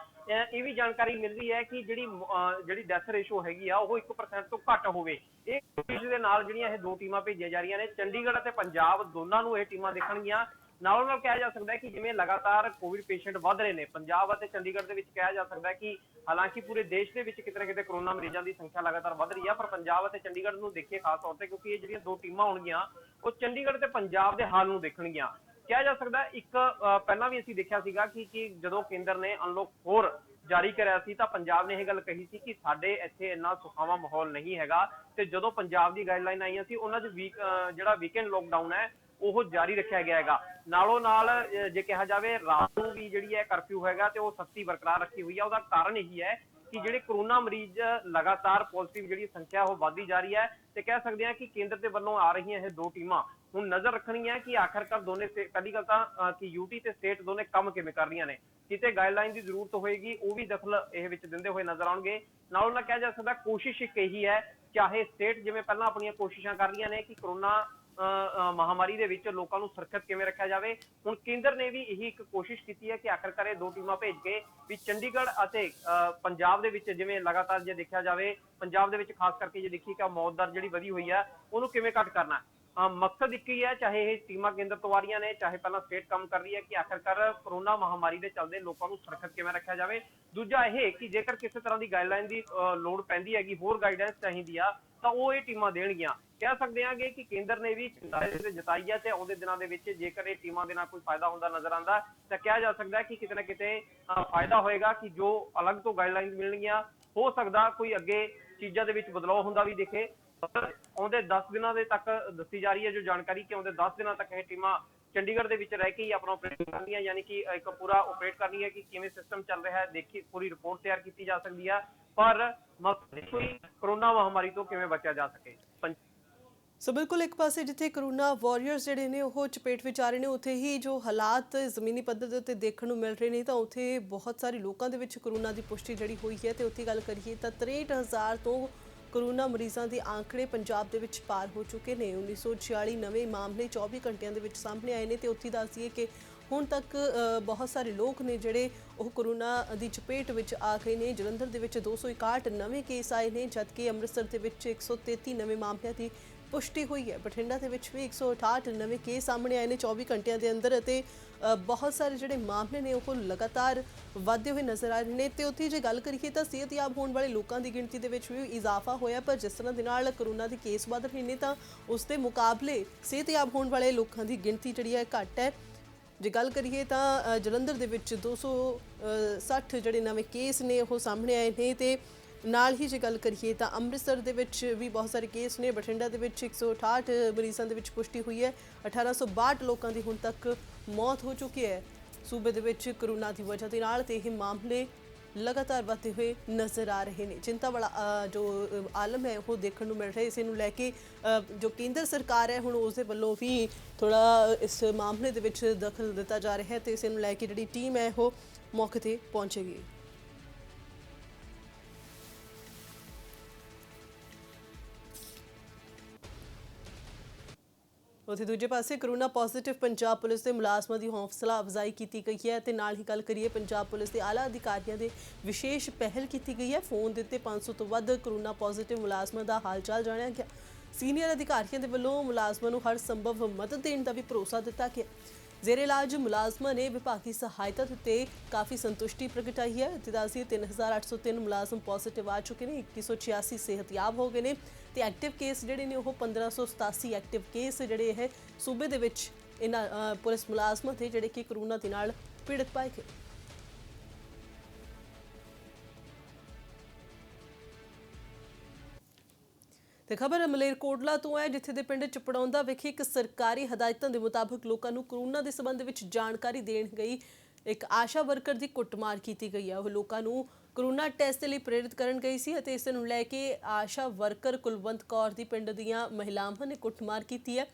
ਇਹ ਵੀ ਜਾਣਕਾਰੀ ਮਿਲ ਰਹੀ ਹੈ ਕਿ ਜਿਹੜੀ ਡੈਥ ਰੇਸ਼ੋ ਹੈਗੀ ਆ ਉਹ 1% ਤੋਂ ਘੱਟ ਹੋਵੇ। ਇਹ ਚੀਜ਼ ਦੇ ਨਾਲ ਜਿਹੜੀਆਂ ਇਹ 2 ਟੀਮਾਂ ਭੇਜੀਆਂ ਜਾ ਰਹੀਆਂ ਨੇ ਚੰਡੀਗੜ੍ਹ ਅਤੇ ਪੰਜਾਬ ਦੋਨਾਂ ਨੂੰ ਇਹ ਟੀਮਾਂ ਦੇਖਣਗੀਆਂ। ਨਾਲੋਂ ਨਾਲ ਕਿਹਾ ਜਾ ਸਕਦਾ ਹੈ ਕਿ ਜਿਵੇਂ ਲਗਾਤਾਰ ਕੋਵਿਡ ਪੇਸ਼ੈਂਟ ਵੱਧ ਰਹੇ ਨੇ ਪੰਜਾਬ ਅਤੇ ਚੰਡੀਗੜ੍ਹ ਦੇ ਵਿੱਚ ਕਿਹਾ ਜਾ ਸਕਦਾ ਹੈ ਕਿ ਹਾਲਾਂਕਿ ਪੂਰੇ ਦੇਸ਼ ਦੇ ਵਿੱਚ ਕਿਤੇ ਨਾ ਕਿਤੇ ਕੋਰੋਨਾ ਮਰੀਜ਼ਾਂ ਦੀ ਸੰਖਿਆ ਲਗਾਤਾਰ ਵੱਧ ਰਹੀ ਹੈ ਪਰ ਪੰਜਾਬ ਅਤੇ ਚੰਡੀਗੜ੍ਹ ਨੂੰ ਦੇਖੀਏ ਖਾਸ ਤੌਰ ਤੇ ਕਿਉਂਕਿ ਇਹ ਜਿਹੜੀਆਂ 2 ਟੀਮਾਂ ਹੋਣਗੀਆਂ ਉਹ ਚੰਡੀਗੜ੍ਹ ਤੇ ਪੰਜਾਬ ਦੇ ਹਾਲ ਨੂੰ ਦੇਖਣਗੀਆਂ। ਕਿਹਾ ਜਾ ਸਕਦਾ ਇੱਕ ਪਹਿਲਾਂ ਵੀ ਅਸੀਂ ਦੇਖਿਆ ਸੀਗਾ ਕਿ ਜਦੋਂ ਕੇਂਦਰ ਨੇ ਅਨਲੌਕ 4 ਜਾਰੀ ਕਰਿਆ ਸੀ ਤਾਂ ਪੰਜਾਬ ਨੇ ਇਹ ਗੱਲ ਕਹੀ ਸੀ ਕਿ ਸਾਡੇ ਇੱਥੇ ਇੰਨਾ ਸੁਖਾਵਾਂ ਮਾਹੌਲ ਨਹੀਂ ਹੈਗਾ। ਤੇ ਜਦੋਂ ਪੰਜਾਬ ਦੀ ਗਾਈਡਲਾਈਨ ਆਈਆਂ ਸੀ ਉਹਨਾਂ 'ਚ ਜਿਹੜਾ ਵੀਕਐਂਡ ਲੋਕਡਾਊਨ ਹੈ ਉਹ ਜਾਰੀ ਰੱਖਿਆ ਗਿਆ ਹੈਗਾ। ਨਾਲੋਂ ਨਾਲ ਜੇ ਕਿਹਾ ਜਾਵੇ ਰਾਤ ਨੂੰ ਵੀ ਜਿਹੜੀ ਹੈ ਕਰਫਿਊ ਹੈਗਾ ਤੇ ਉਹ ਸਖਤੀ ਬਰਕਰਾਰ ਰੱਖੀ ਹੋਈ ਹੈ। ਉਹਦਾ ਕਾਰਨ ਇਹੀ ਹੈ ਕਿ ਜਿਹੜੇ ਕਰੋਨਾ ਮਰੀਜ਼ ਲਗਾਤਾਰ ਪੋਜ਼ਿਟਿਵ ਜਿਹੜੀ ਸੰਖਿਆ ਉਹ ਵਧਦੀ ਜਾ ਰਹੀ ਹੈ ਤੇ ਕਹਿ ਸਕਦੇ ਹਾਂ ਕਿ ਕੇਂਦਰ ਦੇ ਵੱਲੋਂ ਆ ਰਹੀਆਂ ਇਹ ਦੋ ਟੀਮਾਂ ਹੁਣ ਨਜ਼ਰ ਰੱਖਣੀ ਹੈ ਕਿ ਆਖਰਕਾਰ ਦੋਨੇ ਪਹਿਲੀ ਗੱਲ ਤਾਂ ਕਿ ਯੂਟੀ ਤੇ ਸਟੇਟ ਦੋਨੇ ਕੰਮ ਕਿਵੇਂ ਕਰ ਰਹੀਆਂ ਨੇ। ਕਿਤੇ ਗਾਈਡਲਾਈਨ ਦੀ ਜ਼ਰੂਰਤ ਹੋਏਗੀ ਉਹ ਵੀ ਦਖਲ ਇਹ ਵਿੱਚ ਦਿੰਦੇ ਹੋਏ ਨਜ਼ਰ ਆਉਣਗੇ। ਨਾਲੋਂ ਨਾਲ ਕਿਹਾ ਜਾ ਸਕਦਾ ਕੋਸ਼ਿਸ਼ ਇੱਕ ਇਹੀ ਹੈ, ਚਾਹੇ ਸਟੇਟ ਜਿਵੇਂ ਪਹਿਲਾਂ ਆਪਣੀਆਂ ਕੋਸ਼ਿਸ਼ਾਂ ਕਰ ਰਹੀਆਂ ਨੇ ਕਿ ਕਰੋਨਾ ਮਹਾਮਾਰੀ ਦੇ ਵਿੱਚ ਲੋਕਾਂ ਨੂੰ ਸੁਰੱਖਿਅਤ ਕਿਵੇਂ ਰੱਖਿਆ ਜਾਵੇ, ਹੁਣ ਕੇਂਦਰ ਨੇ ਵੀ ਇਹੀ ਇੱਕ ਕੋਸ਼ਿਸ਼ ਕੀਤੀ ਹੈ ਕਿ ਆਖਰਕਾਰ ਇਹ ਦੋ ਟੀਮਾਂ ਭੇਜ ਕੇ ਵੀ ਚੰਡੀਗੜ੍ਹ ਅਤੇ ਪੰਜਾਬ ਦੇ ਵਿੱਚ ਜਿਵੇਂ ਲਗਾਤਾਰ ਜੇ ਦੇਖਿਆ ਜਾਵੇ ਪੰਜਾਬ ਦੇ ਵਿੱਚ ਖਾਸ ਕਰਕੇ ਜੇ ਦੇਖੀ ਕਿ ਮੌਤ ਦਰ ਜਿਹੜੀ ਵਧੀ ਹੋਈ ਹੈ ਉਹਨੂੰ ਕਿਵੇਂ ਘੱਟ ਕਰਨਾ। ਮਕਸਦ ਇੱਕ ਹੀ ਹੈ, ਚਾਹੇ ਇਹ ਟੀਮਾਂ ਕੇਂਦਰ ਤੋਂ ਆ ਰਹੀਆਂ ਨੇ ਚਾਹੇ ਪਹਿਲਾਂ ਸਟੇਟ ਕੰਮ ਕਰ ਰਹੀ ਹੈ, ਕਿ ਆਖਰਕਾਰ ਕਰੋਨਾ ਮਹਾਮਾਰੀ ਦੇ ਚੱਲਦੇ ਲੋਕਾਂ ਨੂੰ ਸੁਰੱਖਿਅਤ ਕਿਵੇਂ ਰੱਖਿਆ ਜਾਵੇ। ਦੂਜਾ ਇਹ ਕਿ ਜੇਕਰ ਕਿਸੇ ਤਰ੍ਹਾਂ ਦੀ ਗਾਈਡਲਾਈਨ ਦੀ ਲੋੜ ਪੈਂਦੀ ਹੈਗੀ, ਹੋਰ ਗਾਈਡੈਂਸ ਚਾਹੀਦੀ ਆ ਤਾਂ ਉਹ ਇਹ ਟੀਮਾਂ ਦੇਣਗੀਆਂ। ਕਹਿ ਸਕਦੇ ਹਾਂ ਕਿ ਕੇਂਦਰ ਨੇ ਵੀ ਚਿੰਤਾ ਜਤਾਈ ਹੈ ਤੇ ਆਉਂਦੇ ਦਿਨਾਂ ਦੇ ਵਿੱਚ ਜੇਕਰ ਇਹ ਟੀਮਾਂ ਦੇ ਨਾਲ ਕੋਈ ਫਾਇਦਾ ਹੁੰਦਾ ਨਜ਼ਰ ਆਉਂਦਾ ਤਾਂ ਕਿਹਾ ਜਾ ਸਕਦਾ ਕਿ ਕਿਤੇ ਨਾ ਕਿਤੇ ਫਾਇਦਾ ਹੋਏਗਾ ਕਿ ਜੋ ਅਲੱਗ ਤੋਂ ਗਾਈਡਲਾਈਨ ਮਿਲਣਗੀਆਂ ਹੋ ਸਕਦਾ ਕੋਈ ਅੱਗੇ ਚੀਜ਼ਾਂ ਦੇ ਵਿੱਚ ਬਦਲਾਅ ਹੁੰਦਾ ਵੀ ਦਿਖੇ। ਆਉਂਦੇ 10 ਦਿਨਾਂ ਦੇ ਤੱਕ ਦੱਸੀ ਜਾ ਰਹੀ ਹੈ ਜੋ ਜਾਣਕਾਰੀ ਕਿ ਆਉਂਦੇ 10 ਦਿਨਾਂ ਤੱਕ ਇਹ ਟੀਮਾਂ ਚੰਡੀਗੜ੍ਹ ਦੇ ਵਿੱਚ ਰਹਿ ਕੇ ਹੀ ਆਪਣਾ ਆਪਰੇਟ ਕਰਨੀਆਂ, ਯਾਨੀ ਕਿ ਇੱਕ ਪੂਰਾ ਆਪਰੇਟ ਕਰਨੀ ਹੈ ਕਿ ਕਿਵੇਂ ਸਿਸਟਮ ਚੱਲ ਰਿਹਾ ਹੈ, ਦੇਖੀ ਪੂਰੀ ਰਿਪੋਰਟ ਤਿਆਰ ਕੀਤੀ ਜਾ ਸਕਦੀ ਹੈ, ਪਰ ਮਕਸਦ ਕੋਈ ਕਰੋਨਾ ਮਹਾਮਾਰੀ ਤੋਂ ਕਿਵੇਂ ਬਚਿਆ ਜਾ ਸਕੇ। ਸੋ ਬਿਲਕੁਲ ਇੱਕ ਪਾਸੇ ਜਿੱਥੇ ਕਰੋਨਾ ਵਾਰੀਅਰਸ ਜਿਹੜੇ ਨੇ ਉਹ ਚਪੇਟ ਵਿੱਚ ਆ ਰਹੇ ਨੇ, ਉੱਥੇ ਹੀ ਜੋ ਹਾਲਾਤ ਜ਼ਮੀਨੀ ਪੱਧਰ ਦੇ ਉੱਤੇ ਦੇਖਣ ਨੂੰ ਮਿਲ ਰਹੇ ਨੇ ਤਾਂ ਉੱਥੇ ਬਹੁਤ ਸਾਰੇ ਲੋਕਾਂ ਦੇ ਵਿੱਚ ਕਰੋਨਾ ਦੀ ਪੁਸ਼ਟੀ ਜਿਹੜੀ ਹੋਈ ਹੈ। ਤੇ ਉੱਥੇ ਗੱਲ ਕਰੀਏ ਤਾਂ 63,000 ਤੋਂ ਕਰੋਨਾ ਮਰੀਜ਼ਾਂ ਦੇ ਆંકੜੇ ਪੰਜਾਬ ਦੇ ਵਿੱਚ ਪਾਰ ਹੋ ਚੁੱਕੇ ਨੇ। 1946 ਨਵੇਂ ਮਾਮਲੇ 24 ਘੰਟਿਆਂ ਦੇ ਵਿੱਚ ਸਾਹਮਣੇ ਆਏ ਨੇ ਤੇ ਉੱਥੇ ਦੱਸੀਏ ਕਿ ਹੁਣ ਤੱਕ ਬਹੁਤ ਸਾਰੇ ਲੋਕ ਨੇ ਜਿਹੜੇ ਉਹ ਕਰੋਨਾ ਦੀ ਚਪੇਟ ਵਿੱਚ ਆ ਗਏ ਨੇ। ਜਲੰਧਰ ਦੇ ਵਿੱਚ 261 ਨਵੇਂ ਕੇਸ ਆਏ ਨੇ, ਜਦਕਿ ਅੰਮ੍ਰਿਤਸਰ ਦੇ ਵਿੱਚ 133 ਨਵੇਂ ਮਾਮਲਿਆਂ ਦੀ ਪੁਸ਼ਟੀ ਹੋਈ ਹੈ। ਬਠਿੰਡਾ ਦੇ ਵਿੱਚ ਵੀ 168 ਨਵੇਂ ਕੇਸ ਸਾਹਮਣੇ ਆਏ ਨੇ 24 ਘੰਟਿਆਂ ਦੇ ਅੰਦਰ ਅਤੇ ਬਹੁਤ ਸਾਰੇ ਜਿਹੜੇ ਮਾਮਲੇ ਨੇ ਉਹ ਲਗਾਤਾਰ ਵਧਦੇ ਹੋਏ ਨਜ਼ਰ ਆ ਰਹੇ ਨੇ। ਤੇ ਉੱਥੇ ਜੇ ਗੱਲ ਕਰੀਏ ਤਾਂ ਸਿਹਤਯਾਬ ਹੋਣ ਵਾਲੇ ਲੋਕਾਂ ਦੀ ਗਿਣਤੀ ਦੇ ਵਿੱਚ ਵੀ ਇਜ਼ਾਫਾ ਹੋਇਆ, ਪਰ ਜਿਸ ਤਰ੍ਹਾਂ ਦੇ ਨਾਲ ਕਰੋਨਾ ਦੇ ਕੇਸ ਵਧ ਰਹੇ ਨੇ ਤਾਂ ਉਸ ਦੇ ਮੁਕਾਬਲੇ ਸਿਹਤਯਾਬ ਹੋਣ ਵਾਲੇ ਲੋਕਾਂ ਦੀ ਗਿਣਤੀ ਜਿਹੜੀ ਹੈ ਘੱਟ ਹੈ। ਜੇ ਗੱਲ ਕਰੀਏ ਤਾਂ ਜਲੰਧਰ ਦੇ ਵਿੱਚ 260 ਜਿਹੜੇ ਨਵੇਂ ਕੇਸ ਨੇ ਉਹ ਸਾਹਮਣੇ ਆਏ ਨੇ ਤੇ ਨਾਲ ਹੀ ਜੇ ਗੱਲ ਕਰੀਏ ਤਾਂ ਅੰਮ੍ਰਿਤਸਰ ਦੇ ਵਿੱਚ ਵੀ ਬਹੁਤ ਸਾਰੇ ਕੇਸ ਨੇ। ਬਠਿੰਡਾ ਦੇ ਵਿੱਚ 168 ਮਰੀਜ਼ਾਂ ਦੇ ਵਿੱਚ ਪੁਸ਼ਟੀ ਹੋਈ ਹੈ। 1862 ਲੋਕਾਂ ਦੀ ਹੁਣ ਤੱਕ ਮੌਤ ਹੋ ਚੁੱਕੀ ਹੈ ਸੂਬੇ ਦੇ ਵਿੱਚ ਕਰੋਨਾ ਦੀ ਵਜ੍ਹਾ ਦੇ ਨਾਲ, ਤੇ ਇਹ ਮਾਮਲੇ ਲਗਾਤਾਰ ਵਧਦੇ ਹੋਏ ਨਜ਼ਰ ਆ ਰਹੇ ਨੇ। ਚਿੰਤਾ ਵਾਲਾ ਜੋ ਆਲਮ ਹੈ ਉਹ ਦੇਖਣ ਨੂੰ ਮਿਲ ਰਿਹਾ। ਇਸੇ ਨੂੰ ਲੈ ਕੇ ਜੋ ਕੇਂਦਰ ਸਰਕਾਰ ਹੈ ਹੁਣ ਉਸ ਦੇ ਵੱਲੋਂ ਵੀ ਥੋੜਾ ਇਸ ਮਾਮਲੇ ਦੇ ਵਿੱਚ ਦਖਲ ਦਿੱਤਾ ਜਾ ਰਿਹਾ ਹੈ ਤੇ ਇਸੇ ਨੂੰ ਲੈ ਕੇ ਜਿਹੜੀ ਟੀਮ ਹੈ ਉਹ ਮੌਕੇ ਤੇ ਪਹੁੰਚੇਗੀ। ਉੱਥੇ ਦੂਜੇ ਪਾਸੇ ਕਰੋਨਾ ਪੋਜ਼ਿਟਿਵ ਪੰਜਾਬ ਪੁਲਿਸ ਦੇ ਮੁਲਾਜ਼ਮਾਂ ਦੀ ਹੌਸਲਾ ਅਫਜ਼ਾਈ ਕੀਤੀ ਗਈ ਹੈ ਤੇ ਨਾਲ ਹੀ ਗੱਲ ਕਰੀਏ ਪੰਜਾਬ ਪੁਲਿਸ ਦੇ ਆਲਾ ਅਧਿਕਾਰੀਆਂ ਦੇ ਵਿਸ਼ੇਸ਼ ਪਹਿਲ ਕੀਤੀ ਗਈ ਹੈ। ਫੋਨ ਦੇ ਉੱਤੇ 500 ਤੋਂ ਵੱਧ ਕਰੋਨਾ ਪੋਜ਼ਿਟਿਵ ਮੁਲਾਜ਼ਮਾਂ ਦਾ ਹਾਲ ਚਾਲ ਜਾਣਿਆ ਗਿਆ। ਸੀਨੀਅਰ ਅਧਿਕਾਰੀਆਂ ਦੇ ਵੱਲੋਂ ਮੁਲਾਜ਼ਮਾਂ ਨੂੰ ਹਰ ਸੰਭਵ ਮਦਦ ਦੇਣ ਦਾ ਵੀ ਭਰੋਸਾ ਦਿੱਤਾ ਗਿਆ। ਜ਼ੇਰੇ ਇਲਾਜ ਮੁਲਾਜ਼ਮਾਂ ਨੇ ਵਿਭਾਗੀ ਸਹਾਇਤਾ ਉੱਤੇ ਕਾਫੀ ਸੰਤੁਸ਼ਟੀ ਪ੍ਰਗਟਾਈ ਹੈ। ਦੱਸੀਏ 3,803 ਮੁਲਾਜ਼ਮ ਪੋਜ਼ਿਟਿਵ ਆ ਚੁੱਕੇ ਨੇ, 2186 ਸਿਹਤਯਾਬ ਹੋ ਗਏ ਨੇ ਤੇ ਐਕਟਿਵ ਕੇਸ ਜਿਹੜੇ ਨੇ ਉਹ 1587 ਐਕਟਿਵ ਕੇਸ ਜਿਹੜੇ ਇਹ ਸੂਬੇ ਦੇ ਵਿੱਚ ਇਹਨਾਂ ਪੁਲਿਸ ਮੁਲਾਜ਼ਮਾਂ ਤੇ ਜਿਹੜੇ ਕਿ ਕਰੋਨਾ ਦੇ ਨਾਲ ਪੀੜਤ ਪਾਏ ਗਏ। ਤੇ ਖਬਰ ਮਲੇਰਕੋਟਲਾ ਤੋਂ ਹੈ, ਜਿੱਥੇ ਦੇ ਪਿੰਡ ਚਪੜੌਂਦਾ ਵਿਖੇ ਇੱਕ ਸਰਕਾਰੀ ਹਦਾਇਤਾਂ ਦੇ ਮੁਤਾਬਕ ਲੋਕਾਂ ਨੂੰ ਕਰੋਨਾ ਦੇ ਸੰਬੰਧ ਵਿੱਚ ਜਾਣਕਾਰੀ ਦੇਣ ਗਈ ਇੱਕ ਆਸ਼ਾ ਵਰਕਰ ਦੀ ਕੁੱਟਮਾਰ ਕੀਤੀ ਗਈ ਹੈ। ਉਹ ਲੋਕਾਂ ਨੂੰ ਕਰੋਨਾ ਟੈਸਟ ਲਈ ਪ੍ਰੇਰਿਤ ਕਰਨ ਗਈ ਸੀ ਅਤੇ ਇਸ ਨੂੰ ਲੈ ਕੇ ਆਸ਼ਾ ਵਰਕਰ ਕੁਲਵੰਤ ਕੌਰ ਦੀ ਪਿੰਡ ਦੀਆਂ ਮਹਿਲਾਵਾਂ ਨੇ ਕੁੱਟਮਾਰ ਕੀਤੀ ਹੈ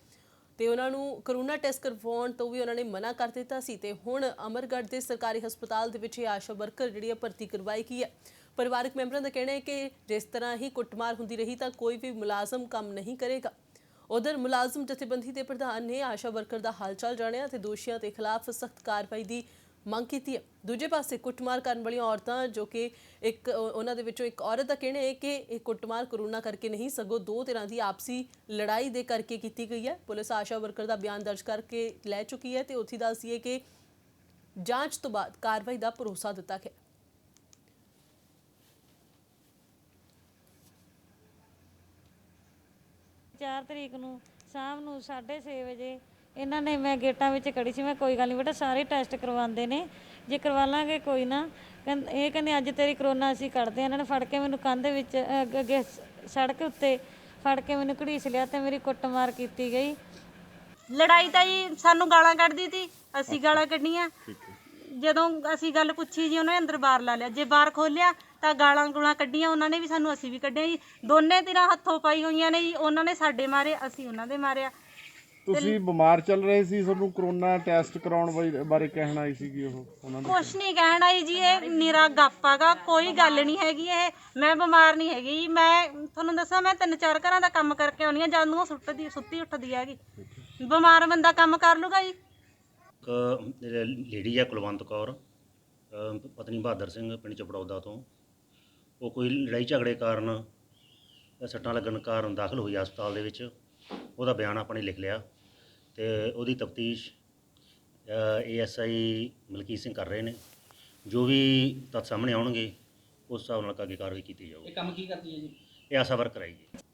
ਤੇ ਉਹਨਾਂ ਨੂੰ ਕਰੋਨਾ ਟੈਸਟ ਕਰਵਾਉਣ ਤੋਂ ਵੀ ਉਹਨਾਂ ਨੇ ਮਨਾ ਕਰ ਦਿੱਤਾ ਸੀ ਤੇ ਹੁਣ ਅਮਰਗੜ੍ਹ ਦੇ ਸਰਕਾਰੀ ਹਸਪਤਾਲ ਦੇ ਵਿੱਚ ਇਹ ਆਸ਼ਾ ਵਰਕਰ ਜਿਹੜੀ ਹੈ ਭਰਤੀ ਕਰਵਾਈ ਗਈ ਹੈ। ਪਰਿਵਾਰਕ ਮੈਂਬਰਾਂ ਦਾ ਕਹਿਣਾ ਹੈ ਕਿ ਜਿਸ ਤਰ੍ਹਾਂ ਹੀ ਕੁੱਟਮਾਰ ਹੁੰਦੀ ਰਹੀ ਤਾਂ ਕੋਈ ਵੀ ਮੁਲਾਜ਼ਮ ਕੰਮ ਨਹੀਂ ਕਰੇਗਾ। ਉਧਰ ਮੁਲਾਜ਼ਮ ਜਥੇਬੰਦੀ ਦੇ ਪ੍ਰਧਾਨ ਨੇ ਆਸ਼ਾ ਵਰਕਰ ਦਾ ਹਾਲਚਾਲ ਜਾਣਿਆ ਤੇ ਦੋਸ਼ੀਆਂ ਦੇ ਖਿਲਾਫ ਸਖਤ ਕਾਰਵਾਈ ਦੀ ਮੰਗ ਕੀਤੀ ਹੈ। ਦੂਜੇ ਪਾਸੇ ਕੁੱਟਮਾਰ ਕਰਨ ਵਾਲੀਆਂ ਔਰਤਾਂ ਜੋ ਕਿ ਉਹਨਾਂ ਦੇ ਵਿੱਚੋਂ ਇੱਕ ਔਰਤ ਦਾ ਕਹਿਣਾ ਹੈ ਕਿ ਇਹ ਕੁੱਟਮਾਰ ਕਰੋਨਾ ਕਰਕੇ ਨਹੀਂ ਸਗੋਂ ਦੋ ਧਿਰਾਂ ਦੀ ਆਪਸੀ ਲੜਾਈ ਦੇ ਕਰਕੇ ਕੀਤੀ ਗਈ ਹੈ। ਪੁਲਿਸ ਆਸ਼ਾ ਵਰਕਰ ਦਾ ਬਿਆਨ ਦਰਜ ਕਰਕੇ ਲੈ ਚੁੱਕੀ ਹੈ ਤੇ ਉੱਥੇ ਦੱਸੀਏ ਕਿ ਜਾਂਚ ਤੋਂ ਬਾਅਦ ਕਾਰਵਾਈ ਦਾ ਭਰੋਸਾ ਦਿੱਤਾ ਗਿਆ। 4 ਤਰੀਕ ਨੂੰ ਸ਼ਾਮ ਨੂੰ 6:30 ਵਜੇ ਇਹਨਾਂ ਨੇ, ਮੈਂ ਗੇਟਾਂ ਵਿੱਚ ਖੜੀ ਸੀ, ਮੈਂ ਕੋਈ ਗੱਲ ਨਹੀਂ ਬੇਟਾ ਸਾਰੇ ਟੈਸਟ ਕਰਵਾਉਂਦੇ ਨੇ, ਜੇ ਕਰਵਾ ਲਾਂਗੇ ਕੋਈ ਨਾ। ਇਹ ਕਹਿੰਦੇ ਅੱਜ ਤੇਰੀ ਕਰੋਨਾ ਅਸੀਂ ਕੱਢਦੇ ਹਾਂ। ਇਹਨਾਂ ਨੇ ਫੜ ਕੇ ਮੈਨੂੰ ਕੰਧ ਵਿੱਚ ਅੱਗੇ ਸੜਕ ਉੱਤੇ ਫੜ ਕੇ ਮੈਨੂੰ ਘੜੀਸ ਲਿਆ ਤੇ ਮੇਰੀ ਕੁੱਟਮਾਰ ਕੀਤੀ ਗਈ। ਲੜਾਈ ਤਾਂ ਜੀ ਸਾਨੂੰ ਗਾਲਾਂ ਕੱਢਦੀ ਸੀ, ਅਸੀਂ ਗਾਲਾਂ ਕੱਢੀਆਂ। ਜਦੋਂ ਅਸੀਂ ਗੱਲ ਪੁੱਛੀ ਜੀ ਉਹਨੇ ਅੰਦਰ ਬਾਰ ਲਾ ਲਿਆ। ਜੇ ਬਾਰ ਖੋਲਿਆ ਤਾਂ ਗਾਲਾਂ ਗੂਲਾਂ ਕੱਢੀਆਂ ਉਹਨਾਂ ਨੇ ਵੀ ਸਾਨੂੰ, ਅਸੀਂ ਵੀ ਕੱਢਿਆ ਜੀ। ਦੋਨੇ ਧਿਰਾਂ ਹੱਥੋਂ ਪਾਈ ਹੋਈਆਂ ਨੇ ਜੀ। ਉਹਨਾਂ ਨੇ ਸਾਡੇ ਮਾਰੇ, ਅਸੀਂ ਉਹਨਾਂ ਦੇ ਮਾਰਿਆ। ਤੁਸੀਂ ਬਿਮਾਰ ਚੱਲ ਰਹੇ ਸੀ, ਤੁਹਾਨੂੰ ਕਰੋਨਾ ਟੈਸਟ ਕਰਾਉਣ ਬਾਰੇ ਕਹਿਣ ਆਈ ਸੀਗੀ ਉਹਨਾਂ ਨੇ? ਕੁਛ ਨਹੀਂ ਕਹਿਣ ਆਈ ਜੀ, ਇਹ ਨਿਰਾ ਗੱਪ ਹੈਗਾ, ਕੋਈ ਗੱਲ ਨਹੀਂ ਹੈਗੀ। ਇਹ ਮੈਂ ਬਿਮਾਰ ਨਹੀਂ ਹੈਗੀ ਜੀ। ਮੈਂ ਤੁਹਾਨੂੰ ਦੱਸਾਂ, ਮੈਂ 3-4 ਘਰਾਂ ਦਾ ਕੰਮ ਕਰਕੇ ਆਉਣੀ ਆ, ਜਦ ਨੂੰ ਉਹ ਸੁੱਤੀ ਉੱਠਦੀ ਹੈਗੀ। ਬਿਮਾਰ ਬੰਦਾ ਕੰਮ ਕਰ ਲੂਗਾ ਜੀ। ਇੱਕ ਲੇਡੀ ਹੈ ਕੁਲਵੰਤ ਕੌਰ, ਪਤਨੀ ਬਹਾਦਰ ਸਿੰਘ, ਪਿੰਡ ਚਪੜੌਦਾ ਤੋਂ। ਉਹ ਕੋਈ ਲੜਾਈ ਝਗੜੇ ਕਾਰਨ ਸੱਟਾਂ ਲੱਗਣ ਕਾਰਨ ਦਾਖਲ ਹੋਈ ਹਸਪਤਾਲ ਦੇ ਵਿੱਚ। ਉਹਦਾ ਬਿਆਨ ਆਪਾਂ ਨੇ ਲਿਖ ਲਿਆ ਤੇ ਉਹਦੀ ਤਫਤੀਸ਼ ASI ਮਲਕੀਤ ਸਿੰਘ ਕਰ ਰਹੇ ਨੇ। ਜੋ ਵੀ ਤੱਥ ਸਾਹਮਣੇ ਆਉਣਗੇ ਉਸ ਹਿਸਾਬ ਨਾਲ ਅੱਗੇ ਕਾਰਵਾਈ ਕੀਤੀ ਜਾਊਗੀ। ਇਹ ਕੰਮ ਕੀ ਕਰਦੀ ਹੈ ਜੀ? ਇਹ ਆਸ਼ਾ ਵਰਕਰ ਹੈ ਜੀ।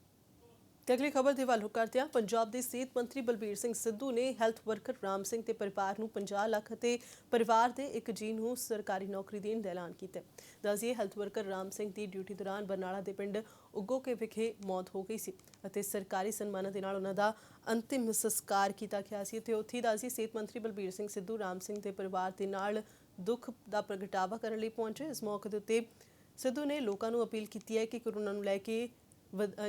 ਤੇ ਅਗਲੀ ਖਬਰ ਦੇ ਵੱਲ ਰੁਖ ਕਰਦੇ ਹਾਂ। ਪੰਜਾਬ ਦੇ ਸਿਹਤ ਮੰਤਰੀ ਬਲਬੀਰ ਸਿੰਘ ਸਿੱਧੂ ਨੇ ਹੈਲਥ ਵਰਕਰ ਰਾਮ ਸਿੰਘ ਤੇ ਪਰਿਵਾਰ ਨੂੰ 50 ਲੱਖ ਅਤੇ ਪਰਿਵਾਰ ਦੇ ਇੱਕ ਜੀ ਨੂੰ ਸਰਕਾਰੀ ਨੌਕਰੀ ਦੇਣ ਦਾ ਐਲਾਨ ਕੀਤਾ। ਦੱਸੀਏ, ਹੈਲਥ ਵਰਕਰ ਰਾਮ ਸਿੰਘ ਦੀ ਡਿਊਟੀ ਦੌਰਾਨ ਬਰਨਾਲਾ ਦੇ ਪਿੰਡ ਉਗੋਕੇ ਵਿਖੇ ਮੌਤ ਹੋ ਗਈ ਸੀ ਅਤੇ ਸਰਕਾਰੀ ਸਨਮਾਨਾਂ ਦੇ ਨਾਲ ਉਹਨਾਂ ਦਾ ਅੰਤਿਮ ਸੰਸਕਾਰ ਕੀਤਾ ਗਿਆ ਸੀ। ਤੇ ਉੱਥੇ ਦੱਸੀਏ, ਸਿਹਤ ਮੰਤਰੀ ਬਲਬੀਰ ਸਿੰਘ ਸਿੱਧੂ ਰਾਮ ਸਿੰਘ ਦੇ ਪਰਿਵਾਰ ਦੇ ਨਾਲ ਦੁੱਖ ਦਾ ਪ੍ਰਗਟਾਵਾ ਕਰਨ ਲਈ ਪਹੁੰਚੇ। ਇਸ ਮੌਕੇ ਦੇ ਉੱਤੇ ਸਿੱਧੂ ਨੇ ਲੋਕਾਂ ਨੂੰ ਅਪੀਲ ਕੀਤੀ ਹੈ ਕਿ ਕੋਰੋਨਾ ਨੂੰ ਲੈ ਕੇ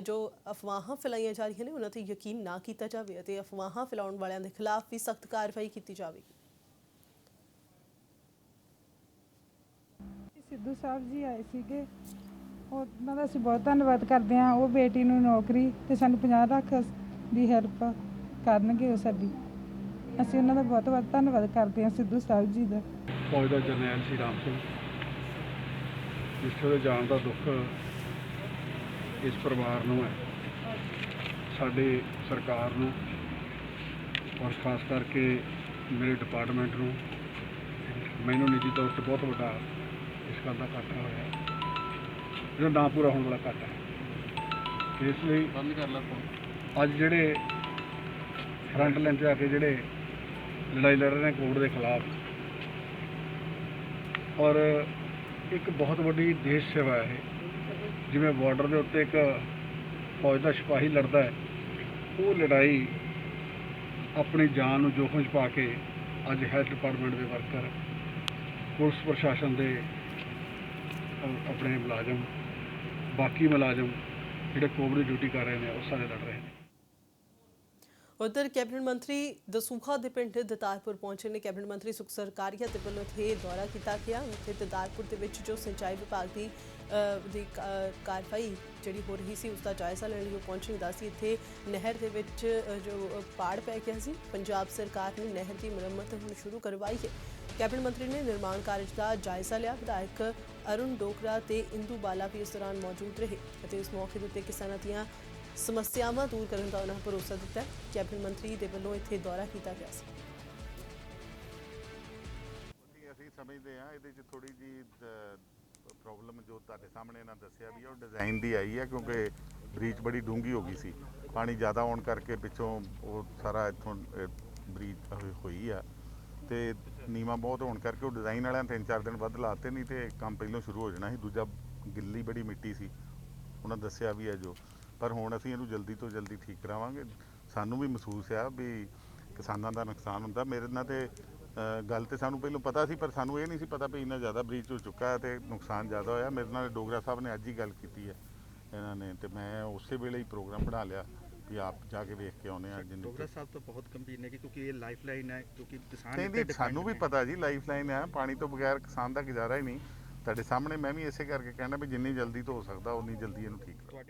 ਜੋ ਅਫਵਾਹਾਂ ਫੈਲਾਈਆਂ ਜਾ ਰਹੀਆਂ ਨੇ ਉਹਨਾਂ 'ਤੇ ਯਕੀਨ ਨਾ ਕੀਤਾ ਜਾਵੇ ਅਤੇ ਅਫਵਾਹਾਂ ਫੈਲਾਉਣ ਵਾਲਿਆਂ ਦੇ ਖਿਲਾਫ ਵੀ ਸਖਤ ਕਾਰਵਾਈ ਕੀਤੀ ਜਾਵੇਗੀ। ਸਿੱਧੂ ਸਾਹਿਬ ਜੀ ਆਏ ਸੀਗੇ, ਉਹਨਾਂ ਦਾ ਅਸੀਂ ਬਹੁਤ ਧੰਨਵਾਦ ਕਰਦੇ ਹਾਂ। ਉਹ ਬੇਟੀ ਨੂੰ ਨੌਕਰੀ ਤੇ ਸਾਨੂੰ 50 ਲੱਖ ਦੀ ਹੈਲਪ ਕਰਨਗੇ ਉਹ ਸਾਡੀ। ਅਸੀਂ ਉਹਨਾਂ ਦਾ ਬਹੁਤ ਬਹੁਤ ਧੰਨਵਾਦ ਕਰਦੇ ਹਾਂ ਸਿੱਧੂ ਸਾਹਿਬ ਜੀ ਦਾ। ਫੌਜ ਦਾ ਜਰਨੈਲ ਸੀ ਰਾਮ ਸਿੰਘ, ਜਿਸ ਦੇ ਜਾਣ ਦਾ ਦੁੱਖ ਇਸ ਪਰਿਵਾਰ ਨੂੰ ਹੈ, ਸਾਡੇ ਸਰਕਾਰ ਨੂੰ, ਔਰ ਖਾਸ ਕਰਕੇ ਮੇਰੇ ਡਿਪਾਰਟਮੈਂਟ ਨੂੰ। ਮੈਨੂੰ ਨਿੱਜੀ ਤੌਰ 'ਤੇ ਬਹੁਤ ਵੱਡਾ ਇਸ ਗੱਲ ਦਾ ਘਾਟਾ ਹੋਇਆ, ਜਿਹੜਾ ਨਾ ਪੂਰਾ ਹੋਣ ਵਾਲਾ ਘਾਟਾ ਹੈ। ਇਸ ਲਈ ਬੰਦ ਕਰ ਲਾ ਅੱਜ ਜਿਹੜੇ ਫਰੰਟ ਲਾਈਨ 'ਤੇ ਆ ਕੇ ਜਿਹੜੇ ਲੜਾਈ ਲੜ ਰਹੇ ਨੇ ਕੋਵਿਡ ਦੇ ਖਿਲਾਫ, ਔਰ ਇੱਕ ਬਹੁਤ ਵੱਡੀ ਦੇਸ਼ ਸੇਵਾ ਹੈ। ਜਿਵੇਂ ਬਾਰਡਰ ਦੇ ਉੱਤੇ ਇੱਕ ਫੌਜ ਦਾ ਸਿਪਾਹੀ ਲੜਦਾ ਹੈ, ਉਹ ਲੜਾਈ ਆਪਣੀ ਜਾਨ ਨੂੰ ਜੋਖਮ 'ਚ ਪਾ ਕੇ ਅੱਜ ਹੈਲਥ ਡਿਪਾਰਟਮੈਂਟ ਦੇ ਵਰਕਰ, ਪੁਲਿਸ ਪ੍ਰਸ਼ਾਸਨ ਦੇ ਆਪਣੇ ਮੁਲਾਜ਼ਮ, ਬਾਕੀ ਮੁਲਾਜ਼ਮ ਜਿਹੜੇ ਕੋਵਿਡ ਦੀ ਡਿਊਟੀ ਕਰ ਰਹੇ ਨੇ, ਉਹ ਸਾਰੇ ਲੜ ਰਹੇ ਨੇ। ਉਧਰ ਕੈਬਨਿਟ ਮੰਤਰੀ ਦਸੂਹਾ ਦੇ ਪਿੰਡ ਦਤਾਰਪੁਰ ਪਹੁੰਚੇ ਨੇ। ਕੈਬਨਿਟ ਮੰਤਰੀ ਸੁਖ ਸਰਕਾਰੀਆ ਦੇ ਵੱਲੋਂ ਇੱਥੇ ਦੌਰਾ ਕੀਤਾ ਗਿਆ। ਉੱਥੇ ਦਤਾਰਪੁਰ ਦੇ ਵਿੱਚ ਜੋ ਸਿੰਚਾਈ ਵਿਭਾਗ ਦੀ ਕਾਰਵਾਈ ਜਿਹੜੀ ਹੋ ਰਹੀ ਸੀ ਉਸ ਦਾ ਜਾਇਜ਼ਾ ਲੈਣ ਲਈ ਉਹ ਪਹੁੰਚੇ। ਦੱਸੀ ਇੱਥੇ ਨਹਿਰ ਦੇ ਵਿੱਚ ਜੋ ਪਾੜ ਪੈ ਗਿਆ ਸੀ, ਪੰਜਾਬ ਸਰਕਾਰ ਨੇ ਨਹਿਰ ਦੀ ਮੁਰੰਮਤ ਹੁਣ ਸ਼ੁਰੂ ਕਰਵਾਈ ਹੈ। ਕੈਬਨਿਟ ਮੰਤਰੀ ਨੇ ਨਿਰਮਾਣ ਕਾਰਜ ਦਾ ਜਾਇਜ਼ਾ ਲਿਆ। ਵਿਧਾਇਕ ਅਰੁਣ ਡੋਗਰਾ ਤੇ ਇੰਦੂ ਬਾਲਾ ਵੀ ਇਸ ਦੌਰਾਨ ਮੌਜੂਦ ਰਹੇ ਅਤੇ ਇਸ ਮੌਕੇ ਦੇ ਉੱਤੇ ਕਿਸਾਨਾਂ ਦੀਆਂ ਸਮੱਸਿਆਵਾਂ ਦੂਰ ਕਰਨ ਦਾ ਉਹਨਾਂ ਭਰੋਸਾ ਦਿੱਤਾ। ਕੈਬਨਿਟ ਮੰਤਰੀ ਦੇ ਵੱਲੋਂ ਇੱਥੇ ਦੌਰਾ ਕੀਤਾ ਗਿਆ ਸੀ। ਅਸੀਂ ਸਮਝਦੇ ਹਾਂ ਇਹਦੇ 'ਚ ਥੋੜੀ ਜੀ ਪ੍ਰੋਬਲਮ ਜੋ ਤੁਹਾਡੇ ਸਾਹਮਣੇ ਇਹਨਾਂ ਦੱਸਿਆ ਵੀ ਉਹ ਡਿਜ਼ਾਈਨ ਦੀ ਆਈ ਹੈ, ਕਿਉਂਕਿ ਬ੍ਰੀਚ ਬੜੀ ਡੂੰਘੀ ਹੋ ਗਈ ਸੀ। ਪਾਣੀ ਜ਼ਿਆਦਾ ਆਉਣ ਕਰਕੇ ਪਿੱਛੋਂ ਉਹ ਸਾਰਾ ਇੱਥੋਂ ਬ੍ਰੀਚ ਹੋਈ ਆ ਤੇ ਨੀਵਾਂ ਬਹੁਤ ਹੋਣ ਕਰਕੇ ਉਹ ਡਿਜ਼ਾਈਨ ਵਾਲਿਆਂ 3-4 ਦਿਨ ਵੱਧ ਲਾਤੇ, ਨਹੀਂ ਤੇ ਕੰਮ ਪਹਿਲਾਂ ਸ਼ੁਰੂ ਹੋ ਜਾਣਾ ਸੀ। ਦੂਜਾ ਗਿੱਲੀ ਬੜੀ ਮਿੱਟੀ ਸੀ, ਉਹਨਾਂ ਦੱਸਿਆ ਵੀ ਹੈ ਜੋ, ਪਰ ਹੁਣ ਅਸੀਂ ਇਹਨੂੰ ਜਲਦੀ ਤੋਂ ਜਲਦੀ ਠੀਕ ਕਰਾਵਾਂਗੇ। ਸਾਨੂੰ ਵੀ ਮਹਿਸੂਸ ਆ ਵੀ ਕਿਸਾਨਾਂ ਦਾ ਨੁਕਸਾਨ ਹੁੰਦਾ। ਮੇਰੇ ਨਾਲ ਤੇ ਗੱਲ ਤੇ ਸਾਨੂੰ ਪਹਿਲਾਂ ਪਤਾ ਸੀ, ਪਰ ਸਾਨੂੰ ਇਹ ਨਹੀਂ ਸੀ ਪਤਾ ਵੀ ਇੰਨਾ ਜ਼ਿਆਦਾ ਬ੍ਰੀਚ ਹੋ ਚੁੱਕਾ ਹੈ ਤੇ ਨੁਕਸਾਨ ਜ਼ਿਆਦਾ ਹੋਇਆ। ਮੇਰੇ ਨਾਲ ਡੋਗਰਾ ਸਾਹਿਬ ਨੇ ਅੱਜ ਹੀ ਗੱਲ ਕੀਤੀ ਹੈ ਇਹਨਾਂ ਨੇ, ਤੇ ਮੈਂ ਉਸੇ ਵੇਲੇ ਹੀ ਪ੍ਰੋਗਰਾਮ ਬਣਾ ਲਿਆ ਵੀ ਆਪ ਜਾ ਕੇ ਵੇਖ ਕੇ ਆਉਣੇ ਆ। ਡੋਗਰਾ ਸਾਹਿਬ ਤਾਂ ਬਹੁਤ ਗੰਭੀਰ ਨੇ ਕਿਉਂਕਿ ਇਹ ਲਾਈਫ ਲਾਈਨ ਹੈ, ਕਿਉਂਕਿ ਕਿਸਾਨ ਨਹੀਂ, ਸਾਨੂੰ ਵੀ ਪਤਾ ਜੀ ਲਾਈਫ ਲਾਈਨ ਹੈ, ਪਾਣੀ ਤੋਂ ਬਗੈਰ ਕਿਸਾਨ ਦਾ ਗੁਜ਼ਾਰਾ ਹੀ ਨਹੀਂ। ਤੁਹਾਡੇ ਸਾਹਮਣੇ ਮੈਂ ਵੀ ਇਸੇ ਕਰਕੇ ਕਹਿਣਾ ਵੀ ਜਿੰਨੀ ਜਲਦੀ ਤੋਂ ਹੋ ਸਕਦਾ ਉਨੀ ਜਲਦੀ ਇਹਨੂੰ ਠੀਕ ਕਰੋ।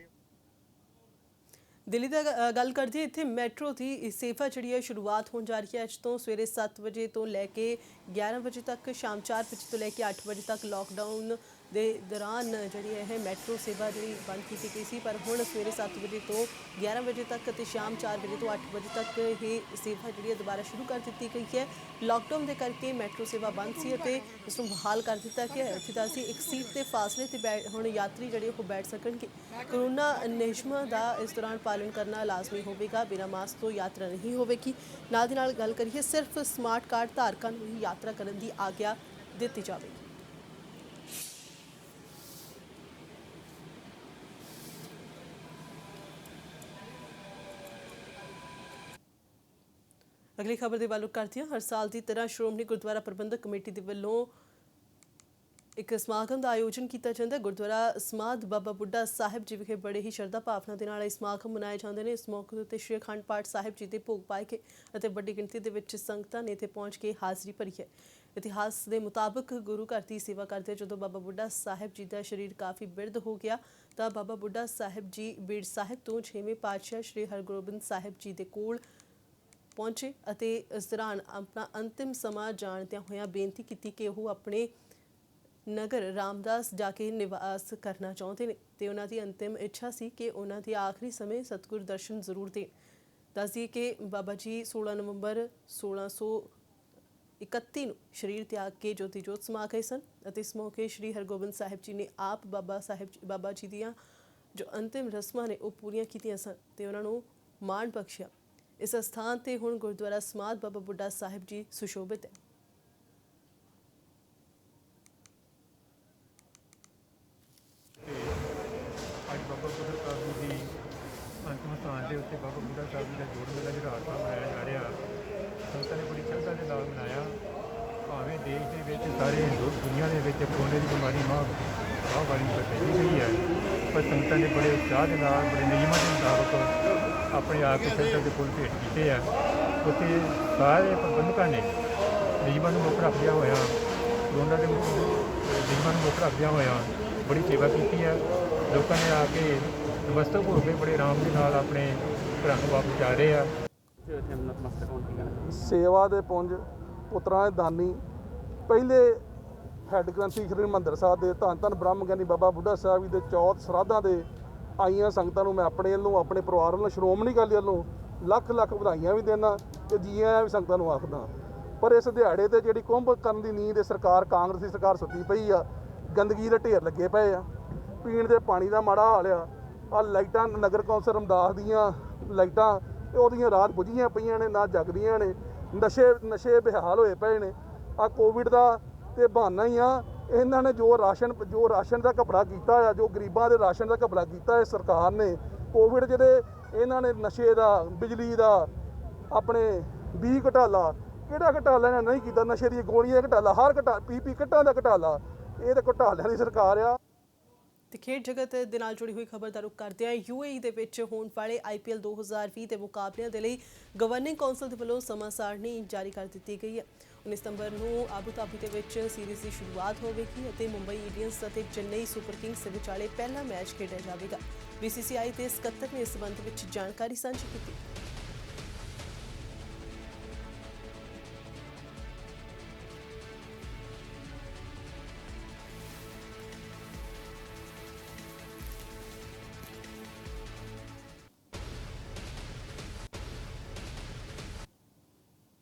ਦਿੱਲੀ ਦਾ ਗੱਲ ਕਰਦੇ ਹਾਂ, ਇੱਥੇ ਮੈਟਰੋ ਦੀ ਸੇਵਾ ਜਿਹੜੀ ਹੈ ਸ਼ੁਰੂਆਤ ਹੋਣ ਜਾ ਰਹੀ ਹੈ। ਅੱਜ ਤੋਂ ਸਵੇਰੇ 7 ਵਜੇ ਤੋਂ ਲੈ ਕੇ 11 ਵਜੇ ਤੱਕ, ਸ਼ਾਮ 4 ਵਜੇ ਤੋਂ ਲੈ ਕੇ 8 ਵਜੇ ਤੱਕ ਲੋਕਡਾਊਨ ਦੇ ਦੌਰਾਨ ਜਿਹੜੀ ਇਹ ਮੈਟਰੋ ਸੇਵਾ ਜਿਹੜੀ ਬੰਦ ਕੀਤੀ ਗਈ ਸੀ, ਪਰ ਹੁਣ ਸਵੇਰੇ 7 ਵਜੇ ਤੋਂ 11 ਵਜੇ ਤੱਕ ਅਤੇ ਸ਼ਾਮ 4 ਵਜੇ ਤੋਂ 8 ਵਜੇ ਤੱਕ ਇਹ ਸੇਵਾ ਜਿਹੜੀ ਹੈ ਦੁਬਾਰਾ ਸ਼ੁਰੂ ਕਰ ਦਿੱਤੀ ਗਈ ਹੈ। ਲਾਕਡਾਊਨ ਦੇ ਕਰਕੇ ਮੈਟਰੋ ਸੇਵਾ ਬੰਦ ਸੀ ਅਤੇ ਇਸ ਨੂੰ ਬਹਾਲ ਕਰ ਦਿੱਤਾ ਗਿਆ ਹੈ। ਇੱਥੇ ਤਾਂ ਅਸੀਂ ਇੱਕ ਸੀਟ ਦੇ ਫਾਸਲੇ ਤੇ ਹੁਣ ਯਾਤਰੀ ਜਿਹੜੇ ਉਹ ਬੈਠ ਸਕਣਗੇ। ਕੋਰੋਨਾ ਨਿਯਮਾਂ ਦਾ ਇਸ ਦੌਰਾਨ ਪਾਲਣ ਕਰਨਾ ਲਾਜ਼ਮੀ ਹੋਵੇਗਾ। ਬਿਨਾਂ ਮਾਸਕ ਤੋਂ ਯਾਤਰਾ ਨਹੀਂ ਹੋਵੇਗੀ। ਨਾਲ ਦੀ ਨਾਲ ਗੱਲ ਕਰੀਏ, ਸਿਰਫ ਸਮਾਰਟ ਕਾਰਡ ਧਾਰਕਾਂ ਨੂੰ ਹੀ ਯਾਤਰਾ ਕਰਨ ਦੀ ਆਗਿਆ ਦਿੱਤੀ ਜਾਵੇਗੀ। ਅਗਲੀ ਖਬਰ ਦੇ ਵੱਲ ਰੁਖ ਕਰਦੇ ਹਾਂ। ਹਰ ਸਾਲ ਦੀ ਤਰ੍ਹਾਂ ਸ਼੍ਰੋਮਣੀ ਗੁਰਦੁਆਰਾ ਪ੍ਰਬੰਧਕ ਕਮੇਟੀ ਦੇ ਵੱਲੋਂ ਇੱਕ ਸਮਾਗਮ ਦਾ ਆਯੋਜਨ ਕੀਤਾ ਜਾਂਦਾ ਹੈ। ਗੁਰਦੁਆਰਾ ਸਮਾਧ ਬਾਬਾ ਬੁੱਢਾ ਸਾਹਿਬ ਜੀ ਵਿਖੇ ਬੜੇ ਹੀ ਸ਼ਰਧਾ ਭਾਵਨਾ ਦੇ ਨਾਲ ਇਹ ਸਮਾਗਮ ਮਨਾਏ ਜਾਂਦੇ ਨੇ। ਇਸ ਮੌਕੇ ਉੱਤੇ ਸ਼੍ਰੀ ਅਖੰਡ ਪਾਠ ਸਾਹਿਬ ਜੀ ਦੇ ਭੋਗ ਪਾਏ ਗਏ ਅਤੇ ਵੱਡੀ ਗਿਣਤੀ ਦੇ ਵਿੱਚ ਸੰਗਤਾਂ ਨੇ ਇੱਥੇ ਪਹੁੰਚ ਕੇ ਹਾਜ਼ਰੀ ਭਰੀ ਹੈ। ਇਤਿਹਾਸ ਦੇ ਮੁਤਾਬਕ ਗੁਰੂ ਘਰ ਦੀ ਸੇਵਾ ਕਰਦੇ ਜਦੋਂ ਬਾਬਾ ਬੁੱਢਾ ਸਾਹਿਬ ਜੀ ਦਾ ਸਰੀਰ ਕਾਫੀ ਬਿਰਧ ਹੋ ਗਿਆ ਤਾਂ ਬਾਬਾ ਬੁੱਢਾ ਸਾਹਿਬ ਜੀ ਬੀੜ ਸਾਹਿਬ ਤੋਂ 6ਵੇਂ ਪਾਤਸ਼ਾਹ ਸ਼੍ਰੀ ਹਰਗੋਬਿੰਦ ਸਾਹਿਬ ਜੀ ਦੇ ਕੋਲ ਪਹੁੰਚੇ ਅਤੇ ਇਸ ਦੌਰਾਨ ਆਪਣਾ ਅੰਤਿਮ ਸਮਾਂ ਜਾਣਦਿਆਂ ਹੋਇਆਂ ਬੇਨਤੀ ਕੀਤੀ ਕਿ ਉਹ ਆਪਣੇ ਨਗਰ ਰਾਮਦਾਸ ਜਾ ਕੇ ਨਿਵਾਸ ਕਰਨਾ ਚਾਹੁੰਦੇ ਨੇ ਤੇ ਉਹਨਾਂ ਦੀ ਅੰਤਿਮ ਇੱਛਾ ਸੀ ਕਿ ਉਹਨਾਂ ਦੇ ਆਖਰੀ ਸਮੇਂ ਸਤਿਗੁਰ ਦਰਸ਼ਨ ਜ਼ਰੂਰ ਦੇਣ। ਦੱਸ ਦਈਏ ਕਿ ਬਾਬਾ ਜੀ 16 ਨਵੰਬਰ 1631 ਨੂੰ ਸਰੀਰ ਤਿਆਗ ਕੇ ਜੋਤੀ ਜੋਤ ਸਮਾ ਗਏ ਸਨ ਅਤੇ ਇਸ ਮੌਕੇ ਸ਼੍ਰੀ ਹਰਗੋਬਿੰਦ ਸਾਹਿਬ ਜੀ ਨੇ ਆਪ ਬਾਬਾ ਜੀ ਦੀਆਂ ਜੋ ਅੰਤਿਮ ਰਸਮਾਂ ਨੇ ਉਹ ਪੂਰੀਆਂ ਕੀਤੀਆਂ ਸਨ ਤੇ ਉਹਨਾਂ ਨੂੰ ਮਾਣ ਬਖਸ਼ਿਆ। ਇਸ ਸਥਾਨ ਤੇ ਹੁਣ ਗੁਰਦੁਆਰਾ ਸਮਾਧ ਬਾਬਾ ਬੁੱਢਾ ਸਾਹਿਬ ਜੀ ਸੁਸ਼ੋਭਿਤ ਹੈ। ਅੱਜ ਬਾਬਾ ਬੁੱਢਾ ਸਾਹਿਬ ਜੀ ਦੀ ਅੰਤਿਮ ਸਥਾਨ ਦੇ ਉੱਤੇ ਬਾਬਾ ਬੁੱਢਾ ਸਾਹਿਬ ਜੀ ਦਾ ਜੋੜ ਮੇਲਾ ਜਿਹੜਾ ਅੱਜ ਮਨਾਇਆ ਜਾ ਰਿਹਾ, ਸੰਗਤਾਂ ਨੇ ਬੜੀ ਸ਼ਰਧਾ ਦੇ ਨਾਲ ਮਨਾਇਆ। ਭਾਵੇਂ ਦੇਸ਼ ਦੇ ਵਿੱਚ ਸਾਰੇ ਦੁਨੀਆ ਦੇ ਵਿੱਚ ਕੋਰੋਨਾ ਦੀ ਬਿਮਾਰੀ ਮਹਾਂਮਾਰੀ ਫੈਲੀ ਗਈ ਹੈ, ਪਰ ਸੰਗਤਾਂ ਨੇ ਬੜੇ ਉਤਸ਼ਾਹ ਦੇ ਨਾਲ ਬੜੇ ਨਿਯਮਾਂ ਦੇ ਮੁਤਾਬਕ ਆਪਣੇ ਆਪ ਦੇ ਸ਼ਰਧਾ ਦੇ ਫੁੱਲ ਭੇਟ ਕੀਤੇ ਆ। ਉੱਥੇ ਸਾਰੇ ਪ੍ਰਬੰਧਕਾਂ ਨੇ ਨਿਯਮਾਂ ਨੂੰ ਮੁੱਖ ਰੱਖਦਿਆਂ ਹੋਇਆ, ਕੋਰੋਨਾ ਦੇ ਨਿਯਮਾਂ ਨੂੰ ਮੁੱਖ ਰੱਖਦਿਆਂ ਹੋਇਆ ਬੜੀ ਸੇਵਾ ਕੀਤੀ ਹੈ। ਲੋਕਾਂ ਨੇ ਆ ਕੇ ਨਮਸਤਕ ਹੋ ਕੇ ਬੜੇ ਆਰਾਮ ਦੇ ਨਾਲ ਆਪਣੇ ਘਰਾਂ ਨੂੰ ਵਾਪਸ ਜਾ ਰਹੇ ਆ। ਸੇਵਾ ਦੇ ਪੁੰਜ ਪੁੱਤਰਾਂ ਦੇ ਦਾਨੀ ਪਹਿਲੇ ਹੈੱਡ ਗ੍ਰੰਥੀ ਸ਼੍ਰੀ ਹਰਿਮੰਦਰ ਸਾਹਿਬ ਦੇ ਧੰਨ ਧੰਨ ਬ੍ਰਹਮ ਗਿਆਨੀ ਬਾਬਾ ਬੁੱਢਾ ਸਾਹਿਬ ਜੀ ਦੇ ਚੌਥ ਸਰਾਧਾਂ ਦੇ ਆਈਆਂ ਸੰਗਤਾਂ ਨੂੰ ਮੈਂ ਆਪਣੇ ਵੱਲੋਂ ਆਪਣੇ ਪਰਿਵਾਰ ਵੱਲੋਂ ਸ਼੍ਰੋਮਣੀ ਅਕਾਲੀ ਵੱਲੋਂ ਲੱਖ ਲੱਖ ਵਧਾਈਆਂ ਵੀ ਦੇਣਾ ਤੇ ਜੀ ਆਇਆਂ ਵੀ ਸੰਗਤਾਂ ਨੂੰ ਆਖਦਾ। ਪਰ ਇਸ ਦਿਹਾੜੇ ਤੇ ਜਿਹੜੀ ਕੁੰਭ ਕਰਨ ਦੀ ਨੀਂਦ ਸਰਕਾਰ ਕਾਂਗਰਸੀ ਸਰਕਾਰ ਸੁੱਤੀ ਪਈ ਆ। ਗੰਦਗੀ ਦੇ ਢੇਰ ਲੱਗੇ ਪਏ ਆ, ਪੀਣ ਦੇ ਪਾਣੀ ਦਾ ਮਾੜਾ ਹਾਲ ਆ ਲਾਈਟਾਂ ਨਗਰ ਕੌਂਸਲ ਰਮਦਾਸ ਦੀਆਂ ਲਾਈਟਾਂ ਉਹਦੀਆਂ ਰਾਤ ਬੁਝੀਆਂ ਪਈਆਂ ਨੇ, ਨਾ ਜਗਦੀਆਂ ਨੇ। ਨਸ਼ੇ ਬੇਹਾਲ ਹੋਏ ਪਏ ਨੇ। ਆ ਕੋਵਿਡ ਦਾ ਤੇ ਬਹਾਨਾ ਹੀ ਆ। ਇਹਨਾਂ ਨੇ ਜੋ ਰਾਸ਼ਨ ਦਾ ਘਪਲਾ ਕੀਤਾ ਆ, ਜੋ ਗਰੀਬਾਂ ਦੇ ਰਾਸ਼ਨ ਦਾ ਘਪਲਾ ਕੀਤਾ ਹੈ ਸਰਕਾਰ ਨੇ। ਕੋਵਿਡ ਜਿਹਦੇ ਇਹਨਾਂ ਨੇ ਨਸ਼ੇ ਦਾ, ਬਿਜਲੀ ਦਾ, ਆਪਣੇ 20 ਘਟਾਲਾ, ਕਿਹੜਾ ਘਟਾਲਾ ਇਹਨਾਂ ਨਹੀਂ ਕੀਤਾ? ਨਸ਼ੇ ਦੀਆਂ ਗੋਲੀਆਂ ਘਟਾਲਾ, ਹਰ ਪੀ ਕਿੱਟਾਂ ਦਾ ਘਟਾਲਾ। ਇਹ ਤਾਂ ਘਟਾਲਿਆਂ ਦੀ ਸਰਕਾਰ ਆ। ਤੇ ਖੇਡ ਜਗਤ ਦੇ ਨਾਲ ਜੁੜੀ ਹੋਈ ਖਬਰ ਦਾ ਰੁਖ ਕਰਦੇ ਹਾਂ। UAE ਦੇ ਵਿੱਚ ਹੋਣ ਵਾਲੇ IPL 2020 ਦੇ ਮੁਕਾਬਲਿਆਂ ਦੇ ਲਈ ਗਵਰਨਿੰਗ ਕੌਂਸਲ ਦੇ ਵੱਲੋਂ ਸਮਾਂ ਸਾਰਣੀ ਜਾਰੀ ਕਰ ਦਿੱਤੀ ਗਈ ਹੈ। 19 ਸਤੰਬਰ ਨੂੰ ਆਬੂ ਧਾਬੀ ਦੇ ਵਿੱਚ ਸੀਰੀਜ਼ ਦੀ ਸ਼ੁਰੂਆਤ ਹੋਵੇਗੀ ਅਤੇ ਮੁੰਬਈ ਇੰਡੀਅਨਸ ਅਤੇ ਚੇਨਈ ਸੁਪਰ ਕਿੰਗਸ ਦੇ ਵਿਚਾਲੇ ਪਹਿਲਾ ਮੈਚ ਖੇਡਿਆ ਜਾਵੇਗਾ। BCCI ਦੇ ਸਕੱਤਰ ਨੇ ਇਸ ਸੰਬੰਧ ਵਿੱਚ ਜਾਣਕਾਰੀ ਸਾਂਝੀ ਕੀਤੀ।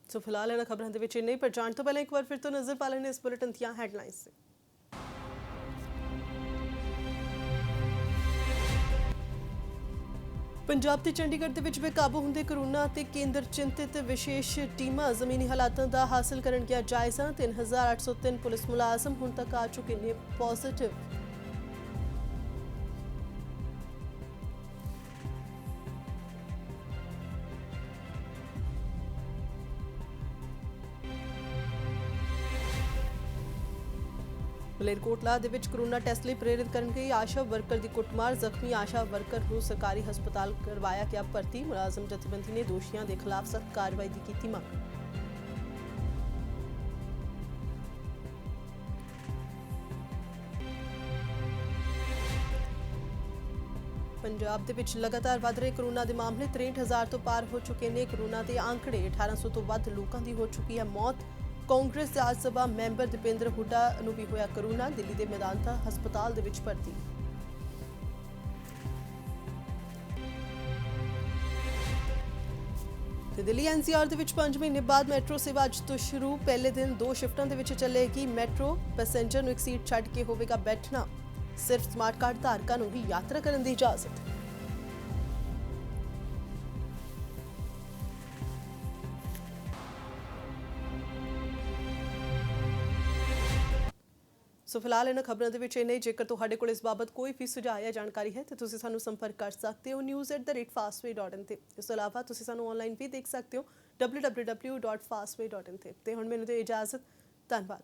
ਸੋ ਫਿਲਹਾਲ ਇਹਨਾਂ ਖਬਰਾਂ ਦੇ ਵਿੱਚ ਇੰਨੇ, ਪਰ ਜਾਣ ਤੋਂ ਪਹਿਲਾਂ ਇੱਕ ਵਾਰ ਫਿਰ ਤੋਂ ਨਜ਼ਰ ਪਾ ਲੈਣੇ ਇਸ ਬੁਲੇਟਿਨ ਦੀਆਂ ਹੈਡਲਾਈਨਸ ਤੇ। ਪੰਜਾਬ ਤੇ ਚੰਡੀਗੜ੍ਹ ਦੇ ਵਿੱਚ ਬੇਕਾਬੂ ਹੁੰਦੇ ਕਰੋਨਾ ਤੇ ਕੇਂਦਰ ਚਿੰਤਿਤ। ਵਿਸ਼ੇਸ਼ ਟੀਮਾਂ ਜ਼ਮੀਨੀ ਹਾਲਾਤਾਂ ਦਾ ਹਾਸਲ ਕਰਨ ਗਿਆ ਜਾਇਜ਼ਾ। 3803 ਪੁਲਿਸ ਮੁਲਾਜ਼ਮ ਹੁਣ ਤੱਕ ਆ ਚੁੱਕੇ ਨੇ ਪੋਜ਼ਿਟਿਵ। ਮਲੇਰਕੋਟਲਾ ਦੇ ਵਿੱਚ ਕਰੋਨਾ ਟੈਸਟ ਲਈ ਪ੍ਰੇਰਿਤ ਕਰਨ ਗਈ ਆਸ਼ਾ ਵਰਕਰ ਦੀ ਕੁੱਟਮਾਰ। ਜ਼ਖਮੀ ਆਸ਼ਾ ਵਰਕਰ ਨੂੰ ਸਰਕਾਰੀ ਹਸਪਤਾਲ ਕਰਵਾਇਆ ਗਿਆ ਭਰਤੀ। ਮੁਲਾਜ਼ਮ ਜਥੇਬੰਦੀ ਨੇ ਦੋਸ਼ੀਆਂ ਦੇ ਖਿਲਾਫ ਸਖਤ ਕਾਰਵਾਈ ਦੀ ਕੀਤੀ ਮੰਗ। ਪੰਜਾਬ ਦੇ ਵਿੱਚ ਲਗਾਤਾਰ ਵਧ ਰਹੇ ਕਰੋਨਾ ਦੇ ਮਾਮਲੇ 63000 ਤੋਂ ਪਾਰ ਹੋ ਚੁੱਕੇ ਨੇ। ਕਰੋਨਾ ਦੇ ਆંકੜੇ 1800 ਤੋਂ ਵੱਧ ਲੋਕਾਂ ਦੀ ਹੋ ਚੁੱਕੀ ਹੈ ਮੌਤ। ਕਾਂਗਰਸ ਦੇ ਰਾਜ ਸਭਾ ਮੈਂਬਰ ਦੀਪਿੰਦਰ ਹੁੱਡਾ ਨੂੰ ਵੀ ਹੋਇਆ ਕਰੋਨਾ। ਦਿੱਲੀ ਦੇ ਮੈਦਾਂਤਾ ਹਸਪਤਾਲ ਦੇ ਵਿੱਚ ਭਰਤੀ। ਤੇ ਦਿੱਲੀ NCR ਦੇ ਵਿੱਚ 5 ਮਹੀਨੇ ਬਾਅਦ ਮੈਟਰੋ ਸੇਵਾ ਅੱਜ ਤੋਂ ਸ਼ੁਰੂ। ਪਹਿਲੇ ਦਿਨ 2 ਸ਼ਿਫਟਾਂ ਦੇ ਵਿੱਚ ਚੱਲੇਗੀ ਮੈਟਰੋ। ਪੈਸੇਂਜਰ ਨੂੰ ਇੱਕ ਸੀਟ ਛੱਡ ਕੇ ਹੋਵੇਗਾ ਬੈਠਣਾ। ਸਿਰਫ ਸਮਾਰਟ ਕਾਰਡ ਧਾਰਕਾਂ ਨੂੰ ਹੀ ਯਾਤਰਾ ਕਰਨ ਦੀ ਇਜਾਜ਼ਤ। ਸੋ ਫਿਲਹਾਲ ਇਹਨਾਂ ਖਬਰਾਂ ਦੇ ਵਿੱਚ ਇੰਨੇ। ਜੇਕਰ ਤੁਹਾਡੇ ਕੋਲ ਇਸ ਬਾਬਤ ਕੋਈ ਵੀ ਸੁਝਾਅ ਜਾਂ ਜਾਣਕਾਰੀ ਹੈ ਤਾਂ ਤੁਸੀਂ ਸਾਨੂੰ ਸੰਪਰਕ ਕਰ ਸਕਦੇ ਹੋ news@fastway.in ਤੇ। ਇਸ ਤੋਂ ਇਲਾਵਾ ਤੁਸੀਂ ਸਾਨੂੰ ਆਨਲਾਈਨ ਵੀ ਦੇਖ ਸਕਦੇ ਹੋ www.fastway.in ਤੇ। ਹੁਣ ਮੈਨੂੰ ਦੇ ਇਜਾਜ਼ਤ। ਧੰਨਵਾਦ।